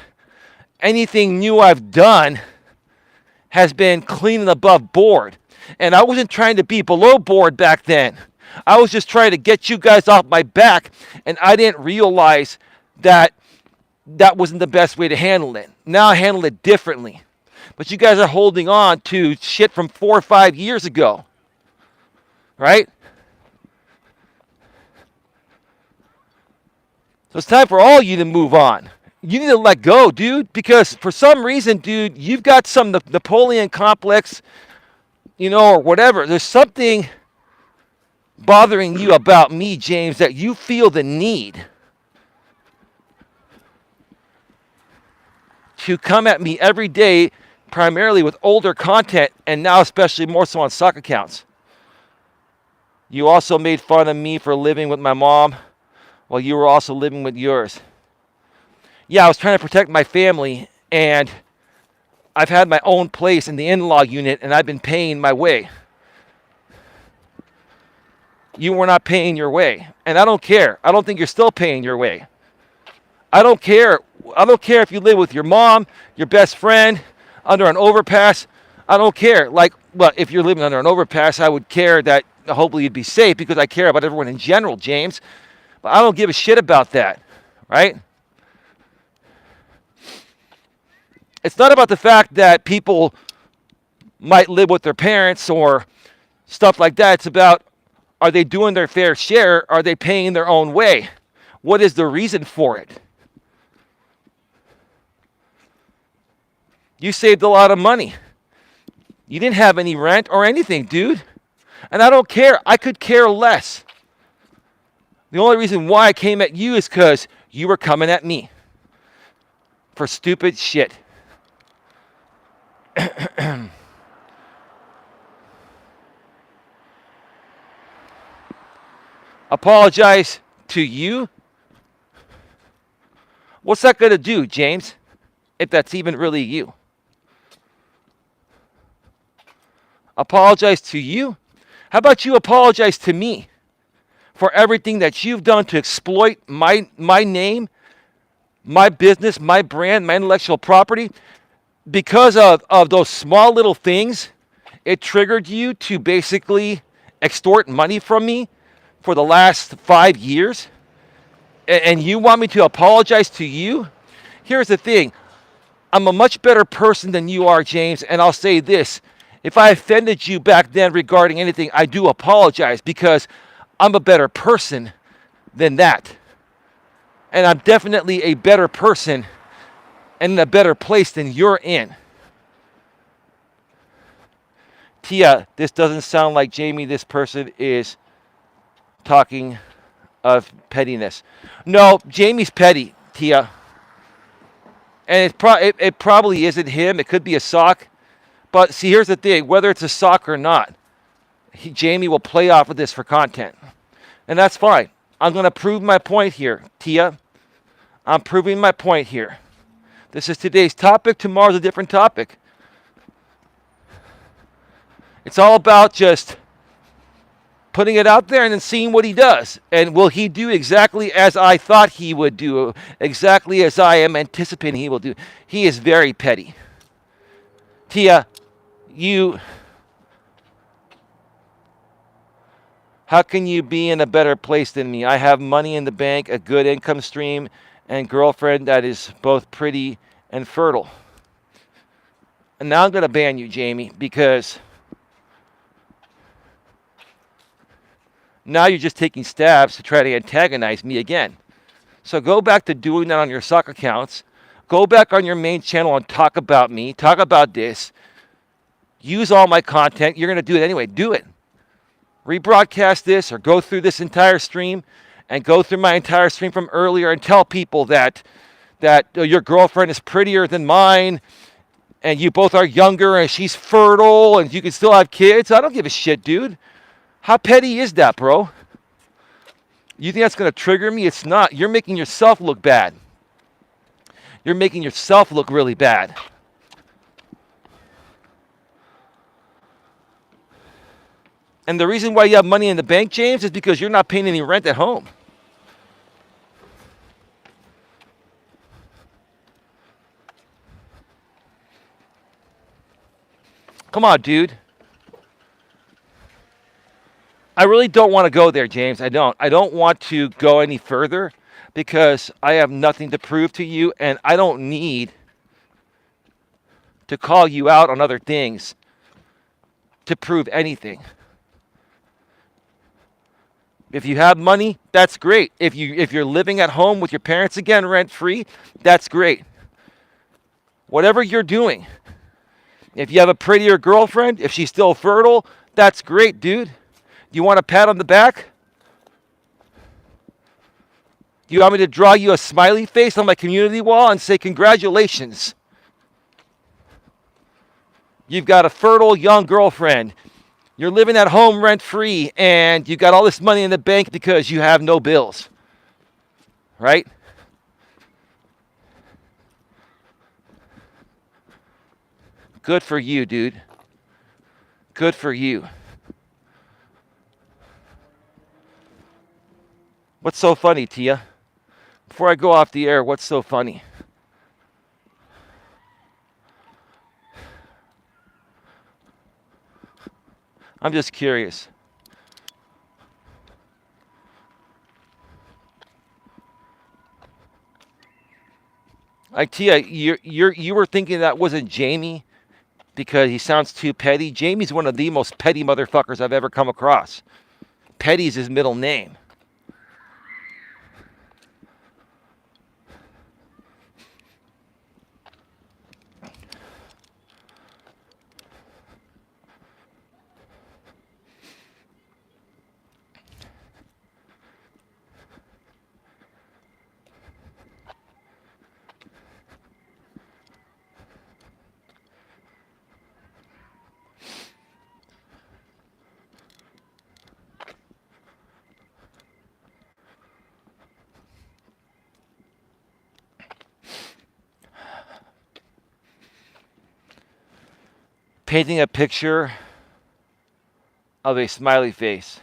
anything new I've done has been clean and above board. And I wasn't trying to be below board back then. I was just trying to get you guys off my back, and I didn't realize that wasn't the best way to handle it. Now I handle it differently. But you guys are holding on to shit from 4 or 5 years ago. Right? So it's time for all you to move on. You need to let go, dude, because for some reason, dude, you've got some Napoleon complex, or whatever. There's something bothering you about me, James, that you feel the need to come at me every day, primarily with older content, and now especially more so on sock accounts. You also made fun of me for living with my mom while you were also living with yours. Yeah, I was trying to protect my family, and I've had my own place in the in-law unit, and I've been paying my way. You were not paying your way, and I don't care. I don't think you're still paying your way. I don't care. I don't care if you live with your mom, your best friend, under an overpass. I don't care. If you're living under an overpass, I would care that hopefully you'd be safe because I care about everyone in general, James. But I don't give a shit about that, right? It's not about the fact that people might live with their parents or stuff like that. It's about, are they doing their fair share? Are they paying their own way? What is the reason for it? You saved a lot of money. You didn't have any rent or anything, dude. And I don't care. I could care less. The only reason why I came at you is because you were coming at me for stupid shit. Apologize to you? What's that going to do, James, if that's even really you? Apologize to you? How about you apologize to me for everything that you've done to exploit my name, my business, my brand, my intellectual property? Because of those small little things, it triggered you to basically extort money from me for the last 5 years? And you want me to apologize to you? Here's the thing. I'm a much better person than you are, James, and I'll say this. If I offended you back then regarding anything, I do apologize because I'm a better person than that. And I'm definitely a better person and in a better place than you're in. Tia, this doesn't sound like Jamie. This person is talking of pettiness. No, Jamie's petty, Tia. And it probably isn't him. It could be a sock. But see, here's the thing. Whether it's a sock or not, Jamie will play off of this for content. And that's fine. I'm going to prove my point here, Tia. I'm proving my point here. This is today's topic. Tomorrow's a different topic. It's all about just putting it out there and then seeing what he does. And will he do exactly as I thought he would do, exactly as I am anticipating he will do? He is very petty. Tia, how can you be in a better place than me? I have money in the bank, a good income stream, and girlfriend that is both pretty and fertile. And now I'm going to ban you, Jamie, because now you're just taking stabs to try to antagonize me again. So go back to doing that on your sock accounts. Go back on your main channel and talk about me. Talk about this. Use all my content. You're going to do it anyway. Do it. Rebroadcast this or go through this entire stream and go through my entire stream from earlier and tell people that your girlfriend is prettier than mine and you both are younger and she's fertile and you can still have kids. I don't give a shit, dude. How petty is that, bro? You think that's going to trigger me? It's not. You're making yourself look bad. You're making yourself look really bad. And the reason why you have money in the bank, James, is because you're not paying any rent at home. Come on, dude. I really don't want to go there, James. I don't. I don't want to go any further because I have nothing to prove to you, and I don't need to call you out on other things to prove anything. If you have money, that's great. If you're living at home with your parents again, rent-free, that's great. Whatever you're doing. If you have a prettier girlfriend, if she's still fertile, that's great, dude. You want a pat on the back? Do you want me to draw you a smiley face on my community wall and say congratulations? You've got a fertile young girlfriend. You're living at home rent-free, and you got all this money in the bank because you have no bills. Right? Good for you, dude. Good for you. What's so funny, Tia? Before I go off the air, what's so funny? I'm just curious. Like Tia, you were thinking that wasn't Jamie because he sounds too petty. Jamie's one of the most petty motherfuckers I've ever come across. Petty's his middle name. painting a picture of a smiley face.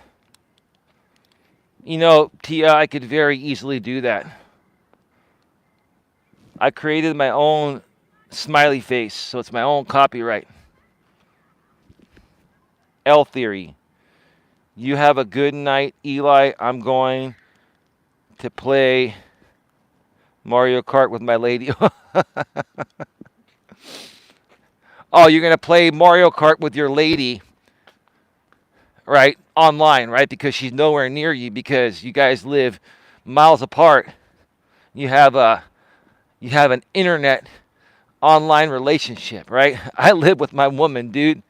You know, Tia, I could very easily do that. I created my own smiley face, so it's my own copyright. L theory. You have a good night, Eli. I'm going to play Mario Kart with my lady. Oh, you're going to play Mario Kart with your lady, right? Online, right? Because she's nowhere near you because you guys live miles apart. You have an internet online relationship, right? I live with my woman, dude.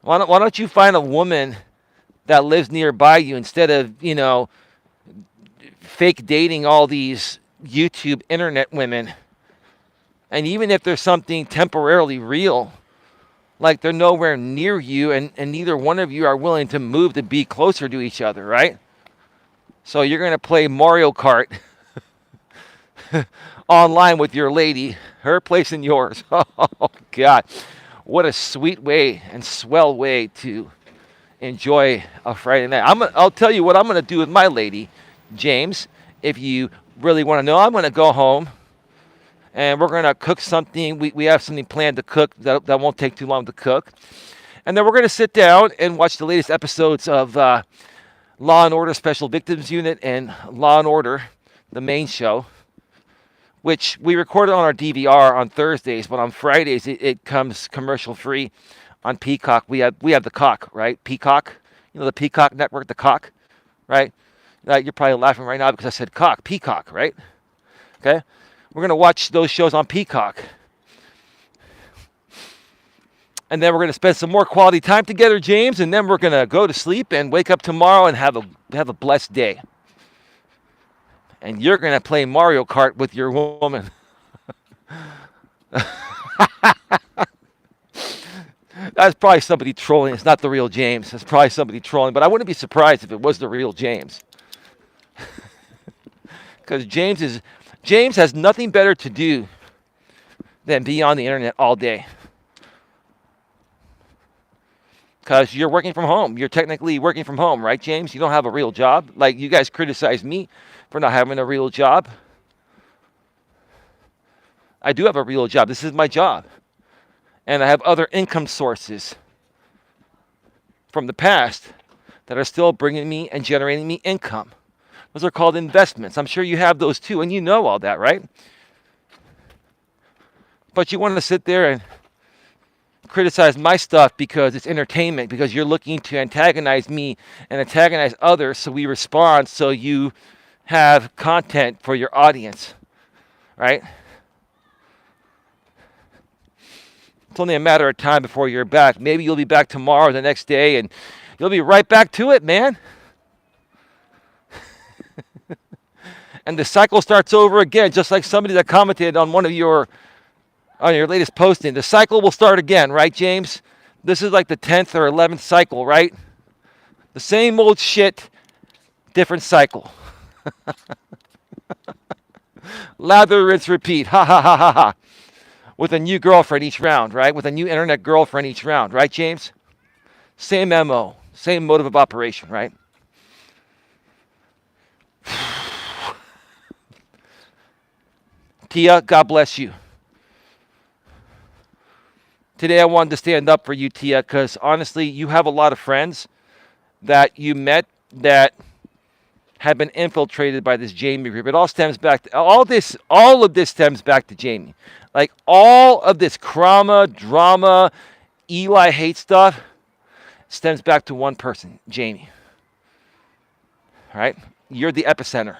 Why don't you find a woman that lives nearby you instead of, fake dating all these YouTube internet women? And even if there's something temporarily real, like they're nowhere near you and neither one of you are willing to move to be closer to each other, right? So you're going to play Mario Kart online with your lady, her place and yours. Oh, God. What a sweet way and swell way to enjoy a Friday night. I'll tell you what I'm going to do with my lady, James. If you really want to know, I'm going to go home and we're going to cook something. We have something planned to cook that won't take too long to cook. And then we're going to sit down and watch the latest episodes of Law and Order Special Victims Unit and Law and Order, the main show, which we recorded on our DVR on Thursdays, but on Fridays it comes commercial free on Peacock. We have the cock, right? Peacock, the Peacock network, the cock, right? You're probably laughing right now because I said cock, Peacock, right? Okay, we're gonna watch those shows on Peacock, and then we're gonna spend some more quality time together, James, and then we're gonna go to sleep and wake up tomorrow and have a blessed day. And you're going to play Mario Kart with your woman. That's probably somebody trolling. It's not the real James. It's probably somebody trolling. But I wouldn't be surprised if it was the real James. Because James has nothing better to do than be on the internet all day. Because you're working from home. You're technically working from home, right, James? You don't have a real job. Like, you guys criticize me for not having a real job. I do have a real job. This is my job. And I have other income sources from the past that are still bringing me and generating me income. Those are called investments. I'm sure you have those too, and you know all that, right? But you want to sit there and criticize my stuff because it's entertainment, because you're looking to antagonize me and antagonize others, so we respond, so you have content for your audience, right? It's only a matter of time before you're back. Maybe you'll be back tomorrow or the next day, and you'll be right back to it, man. And the cycle starts over again, just like somebody that commented on on your latest posting. The cycle will start again, right, James? This is like the 10th or 11th cycle, right? The same old shit, different cycle. Lather, rinse, repeat. Ha, ha, ha, ha, ha. With a new girlfriend each round, right? With a new internet girlfriend each round, right, James? Same MO, same motive of operation, right? Tia, God bless you. Today I wanted to stand up for you, Tia, because honestly, you have a lot of friends that you met that have been infiltrated by this Jamie group. It all stems back to all of this stems back to Jamie. Like all of this drama, Eli hate stuff stems back to one person, Jamie. All right? You're the epicenter.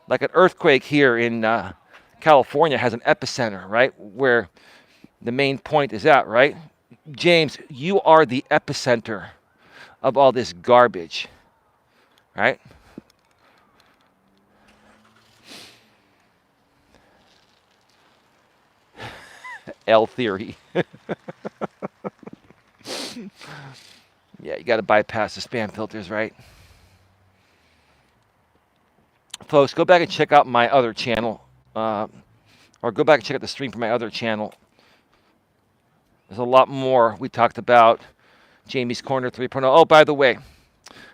Like an earthquake here in California has an epicenter, right? Where the main point is at, right? James, you are the epicenter of all this garbage, right? L theory. Yeah, you got to bypass the spam filters, right? Folks, go back and check out my other channel, or go back and check out the stream from my other channel, There's a lot more. We talked about Jamie's Corner 3.0. Oh, by the way,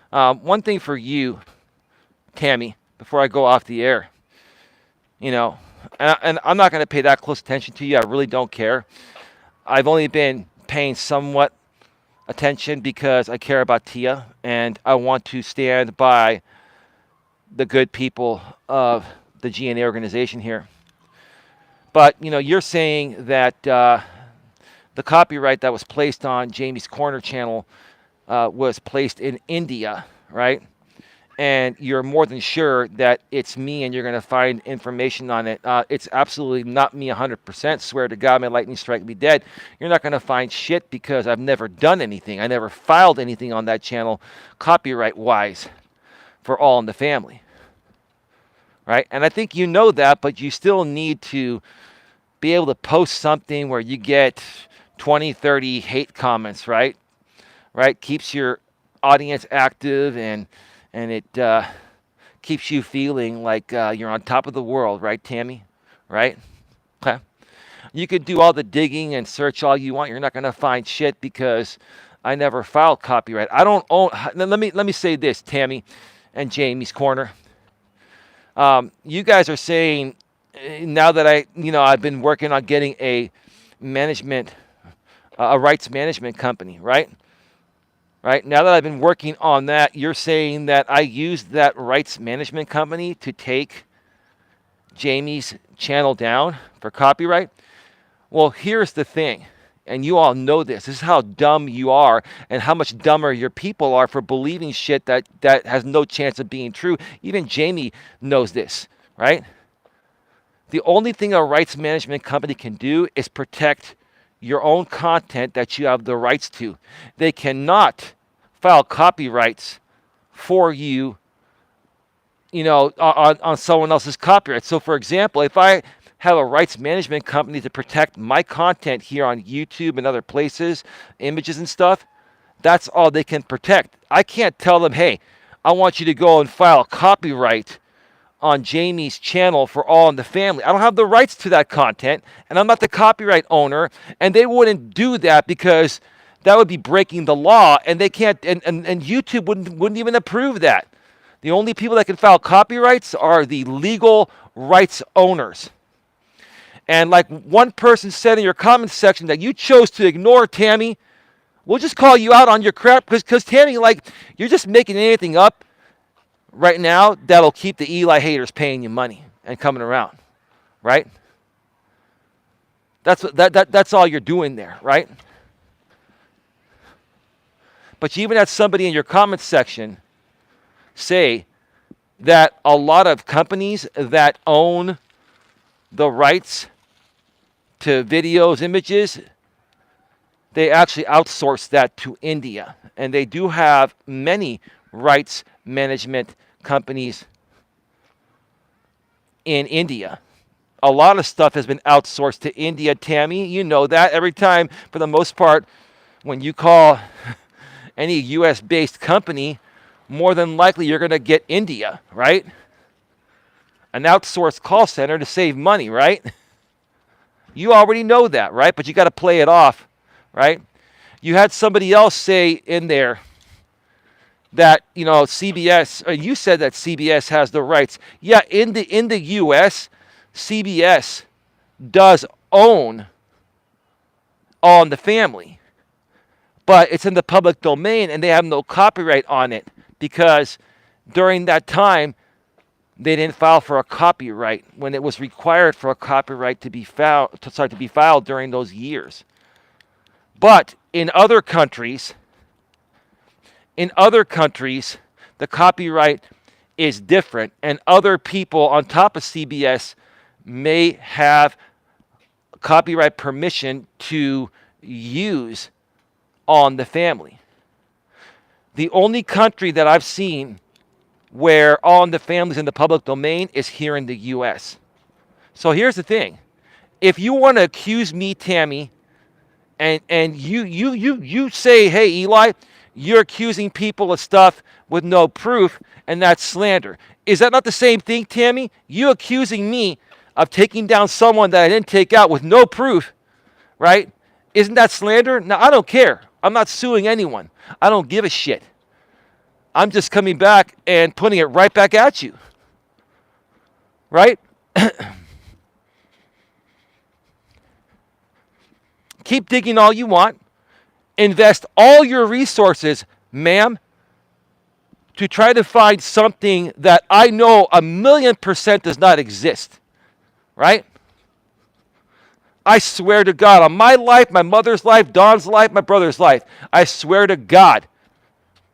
one thing for you, Tammy, before I go off the air, you know, and I'm not going to pay that close attention to you. I really don't care. I've only been paying somewhat attention because I care about Tia and I want to stand by the good people of the GNA organization here. But, you're saying that the copyright that was placed on Jamie's Corner channel was placed in India, right? And you're more than sure that it's me and you're going to find information on it. It's absolutely not me 100%. Swear to God, may lightning strike me dead. You're not going to find shit because I've never done anything. I never filed anything on that channel copyright-wise for All in the Family, right? And I think you know that, but you still need to be able to post something where you get 20, 30 hate comments, right? Right? Keeps your audience active and it keeps you feeling like you're on top of the world, right, Tammy? Right? Okay. You could do all the digging and search all you want. You're not going to find shit because I never filed copyright. I don't own. Let me say this, Tammy and Jamie's Corner. You guys are saying now that I've been working on getting a rights management company, right? Right? Now that I've been working on that, you're saying that I used that rights management company to take Jamie's channel down for copyright? Well, here's the thing, and you all know this. This is how dumb you are and how much dumber your people are for believing shit that has no chance of being true. Even Jamie knows this, right? The only thing a rights management company can do is protect your own content that you have the rights to. They cannot file copyrights for you, on someone else's copyright. So, for example, if I have a rights management company to protect my content here on YouTube and other places, images and stuff, that's all they can protect. I can't tell them, hey, I want you to go and file copyright on Jamie's channel for All in the Family. I don't have the rights to that content, and I'm not the copyright owner, and they wouldn't do that because that would be breaking the law, and they can't, and YouTube wouldn't even approve that. The only people that can file copyrights are the legal rights owners. And like one person said in your comment section that you chose to ignore, Tammy, we'll just call you out on your crap because Tammy, you're just making anything up right now that'll keep the Eli haters paying you money and coming around, right? That's all you're doing there, right? But you even had somebody in your comments section say that a lot of companies that own the rights to videos, images, they actually outsource that to India. And they do have many rights management companies in India. A lot of stuff has been outsourced to India, Tammy. You know that. Every time, for the most part, when you call any U.S.-based company, more than likely you're going to get India, right? An outsourced call center to save money, right? You already know that, right? But you got to play it off, right? You had somebody else say in there that, CBS, or you said that CBS has the rights. Yeah, in the U.S., CBS does own All in the Family, but it's in the public domain and they have no copyright on it because during that time they didn't file for a copyright when it was required for a copyright to be filed during those years. But in other countries, the copyright is different, and other people on top of CBS may have copyright permission to use All in the Family. The only country that I've seen where All in the Family is in the public domain is here in the U.S. So here's the thing. If you want to accuse me, Tammy, and you say, hey, Eli, you're accusing people of stuff with no proof, and that's slander. Is that not the same thing, Tammy? You accusing me of taking down someone that I didn't take out with no proof, right? Isn't that slander? Now, I don't care. I'm not suing anyone. I don't give a shit. I'm just coming back and putting it right back at you. Right? Keep digging all you want. Invest all your resources, ma'am, to try to find something that I know 1,000,000% does not exist. Right? I swear to God, on my life, my mother's life, Don's life, my brother's life, I swear to God,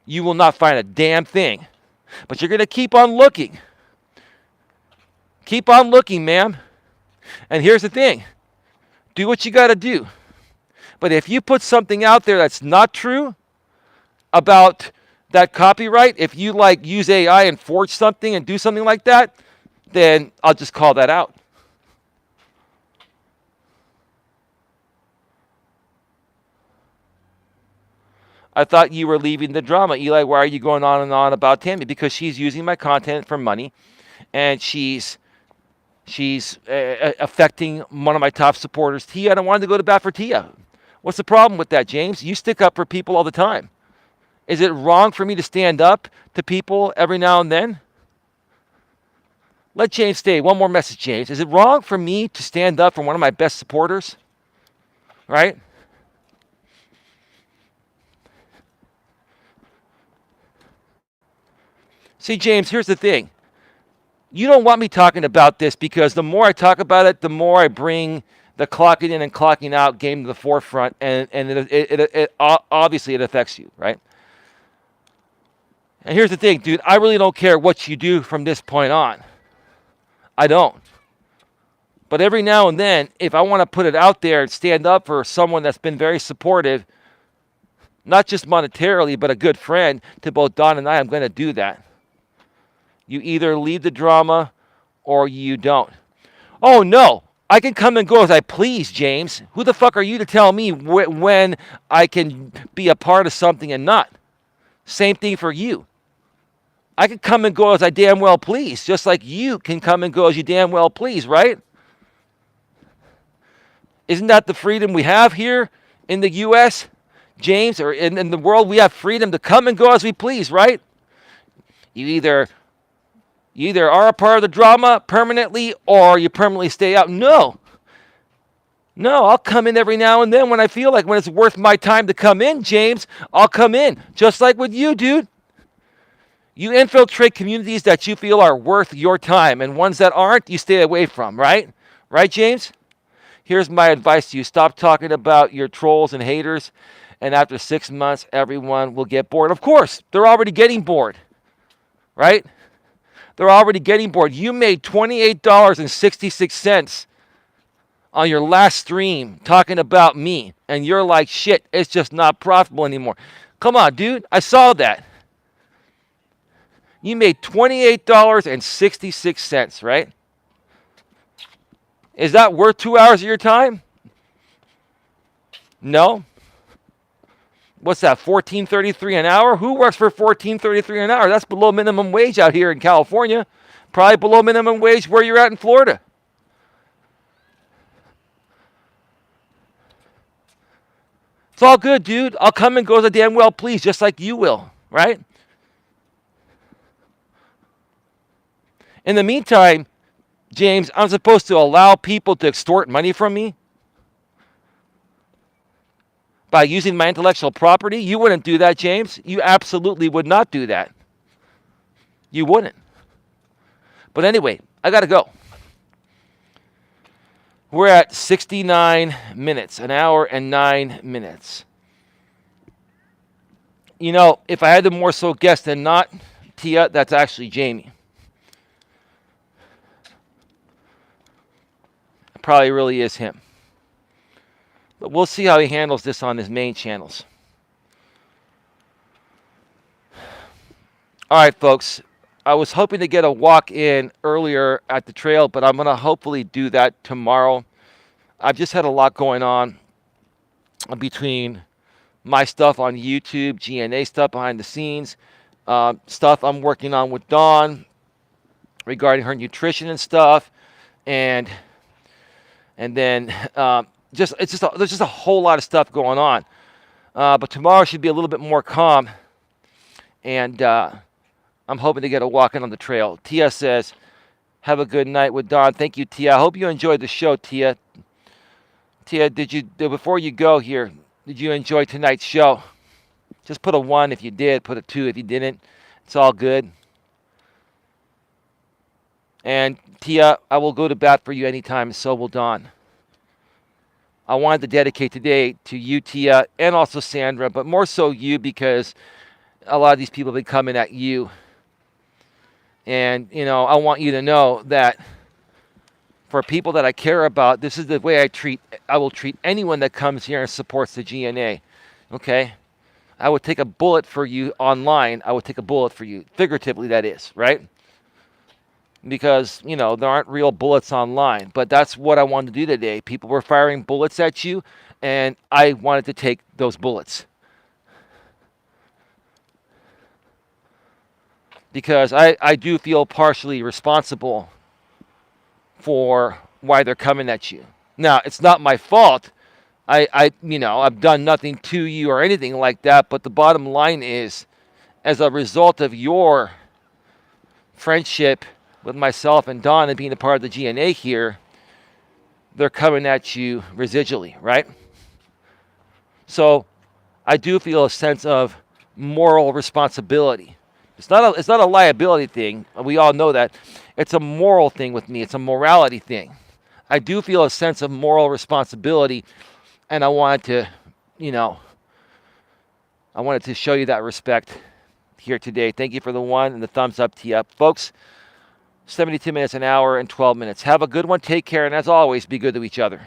you will not find a damn thing. But you're going to keep on looking. Keep on looking, ma'am. And here's the thing. Do what you got to do. But if you put something out there that's not true about that copyright, if you like use AI and forge something and do something like that, then I'll just call that out. I thought you were leaving the drama. Eli, why are you going on and on about Tammy? Because she's using my content for money, and she's affecting one of my top supporters, Tia, and I wanted to go to bat for Tia. What's the problem with that, James? You stick up for people all the time. Is it wrong for me to stand up to people every now and then? Let James stay. One more message, James. Is it wrong for me to stand up for one of my best supporters? Right? See, James, here's the thing. You don't want me talking about this because the more I talk about it, the more I bring the clocking in and clocking out game to the forefront, and it obviously it affects you, right? And here's the thing, dude. I really don't care what you do from this point on. I don't. But every now and then, if I want to put it out there and stand up for someone that's been very supportive, not just monetarily, but a good friend to both Don and I, I'm going to do that. You either leave the drama or you don't. Oh, no. I can come and go as I please, James. Who the fuck are you to tell me when I can be a part of something and not? Same thing for you. I can come and go as I damn well please, just like you can come and go as you damn well please, right? Isn't that the freedom we have here in the U.S., James, or in the world? We have freedom to come and go as we please, right? You either are a part of the drama permanently or you permanently stay out. No, I'll come in every now and then when I feel like, when it's worth my time to come in, James, I'll come in. Just like with you, dude. You infiltrate communities that you feel are worth your time, and ones that aren't, you stay away from, right? Right, James? Here's my advice to you. Stop talking about your trolls and haters, and after 6 months, everyone will get bored. Of course, they're already getting bored, right? They're already getting bored. You made $28.66 on your last stream talking about me, and you're like, shit, it's just not profitable anymore. Come on, dude. I saw that. You made $28.66, right? Is that worth 2 hours of your time? No. What's that, $14.33 an hour? Who works for $14.33 an hour? That's below minimum wage out here in California. Probably below minimum wage where you're at in Florida. It's all good, dude. I'll come and go as I damn well please, just like you will, right? In the meantime, James, I'm supposed to allow people to extort money from me by using my intellectual property? You wouldn't do that, James. You absolutely would not do that. You wouldn't. But anyway, I got to go. We're at 69 minutes, an hour and 9 minutes. You know, if I had to more so guess than not, Tia, that's actually Jamie. It probably really is him. But we'll see how he handles this on his main channels. All right, folks. I was hoping to get a walk in earlier at the trail, but I'm going to hopefully do that tomorrow. I've just had a lot going on between my stuff on YouTube, GNA stuff behind the scenes, stuff I'm working on with Dawn regarding her nutrition and stuff, and then there's just a whole lot of stuff going on. But tomorrow should be a little bit more calm, and I'm hoping to get a walk in on the trail. Tia says, "Have a good night with Don." Thank you, Tia. I hope you enjoyed the show, Tia. Tia, before you go here, did you enjoy tonight's show? Just put a 1 if you did, put a 2 if you didn't. It's all good. And Tia, I will go to bat for you anytime, so will Don. I wanted to dedicate today to you, Tia, and also Sandra, but more so you because a lot of these people have been coming at you. And, I want you to know that for people that I care about, this is the way I will treat anyone that comes here and supports the GNA. Okay? I would take a bullet for you online. I would take a bullet for you. Figuratively, that is, right? Because, there aren't real bullets online. But that's what I wanted to do today. People were firing bullets at you, and I wanted to take those bullets. Because I do feel partially responsible for why they're coming at you. Now, it's not my fault. I've done nothing to you or anything like that, but the bottom line is, as a result of your friendship with myself and Don and being a part of the GNA here, they're coming at you residually, right? So I do feel a sense of moral responsibility. It's not a liability thing. We all know that. It's a moral thing with me. It's a morality thing. I do feel a sense of moral responsibility, and I wanted to show you that respect here today. Thank you for the 1 and the thumbs up, T up. Folks, 72 minutes, an hour, and 12 minutes. Have a good one. Take care, and as always, be good to each other.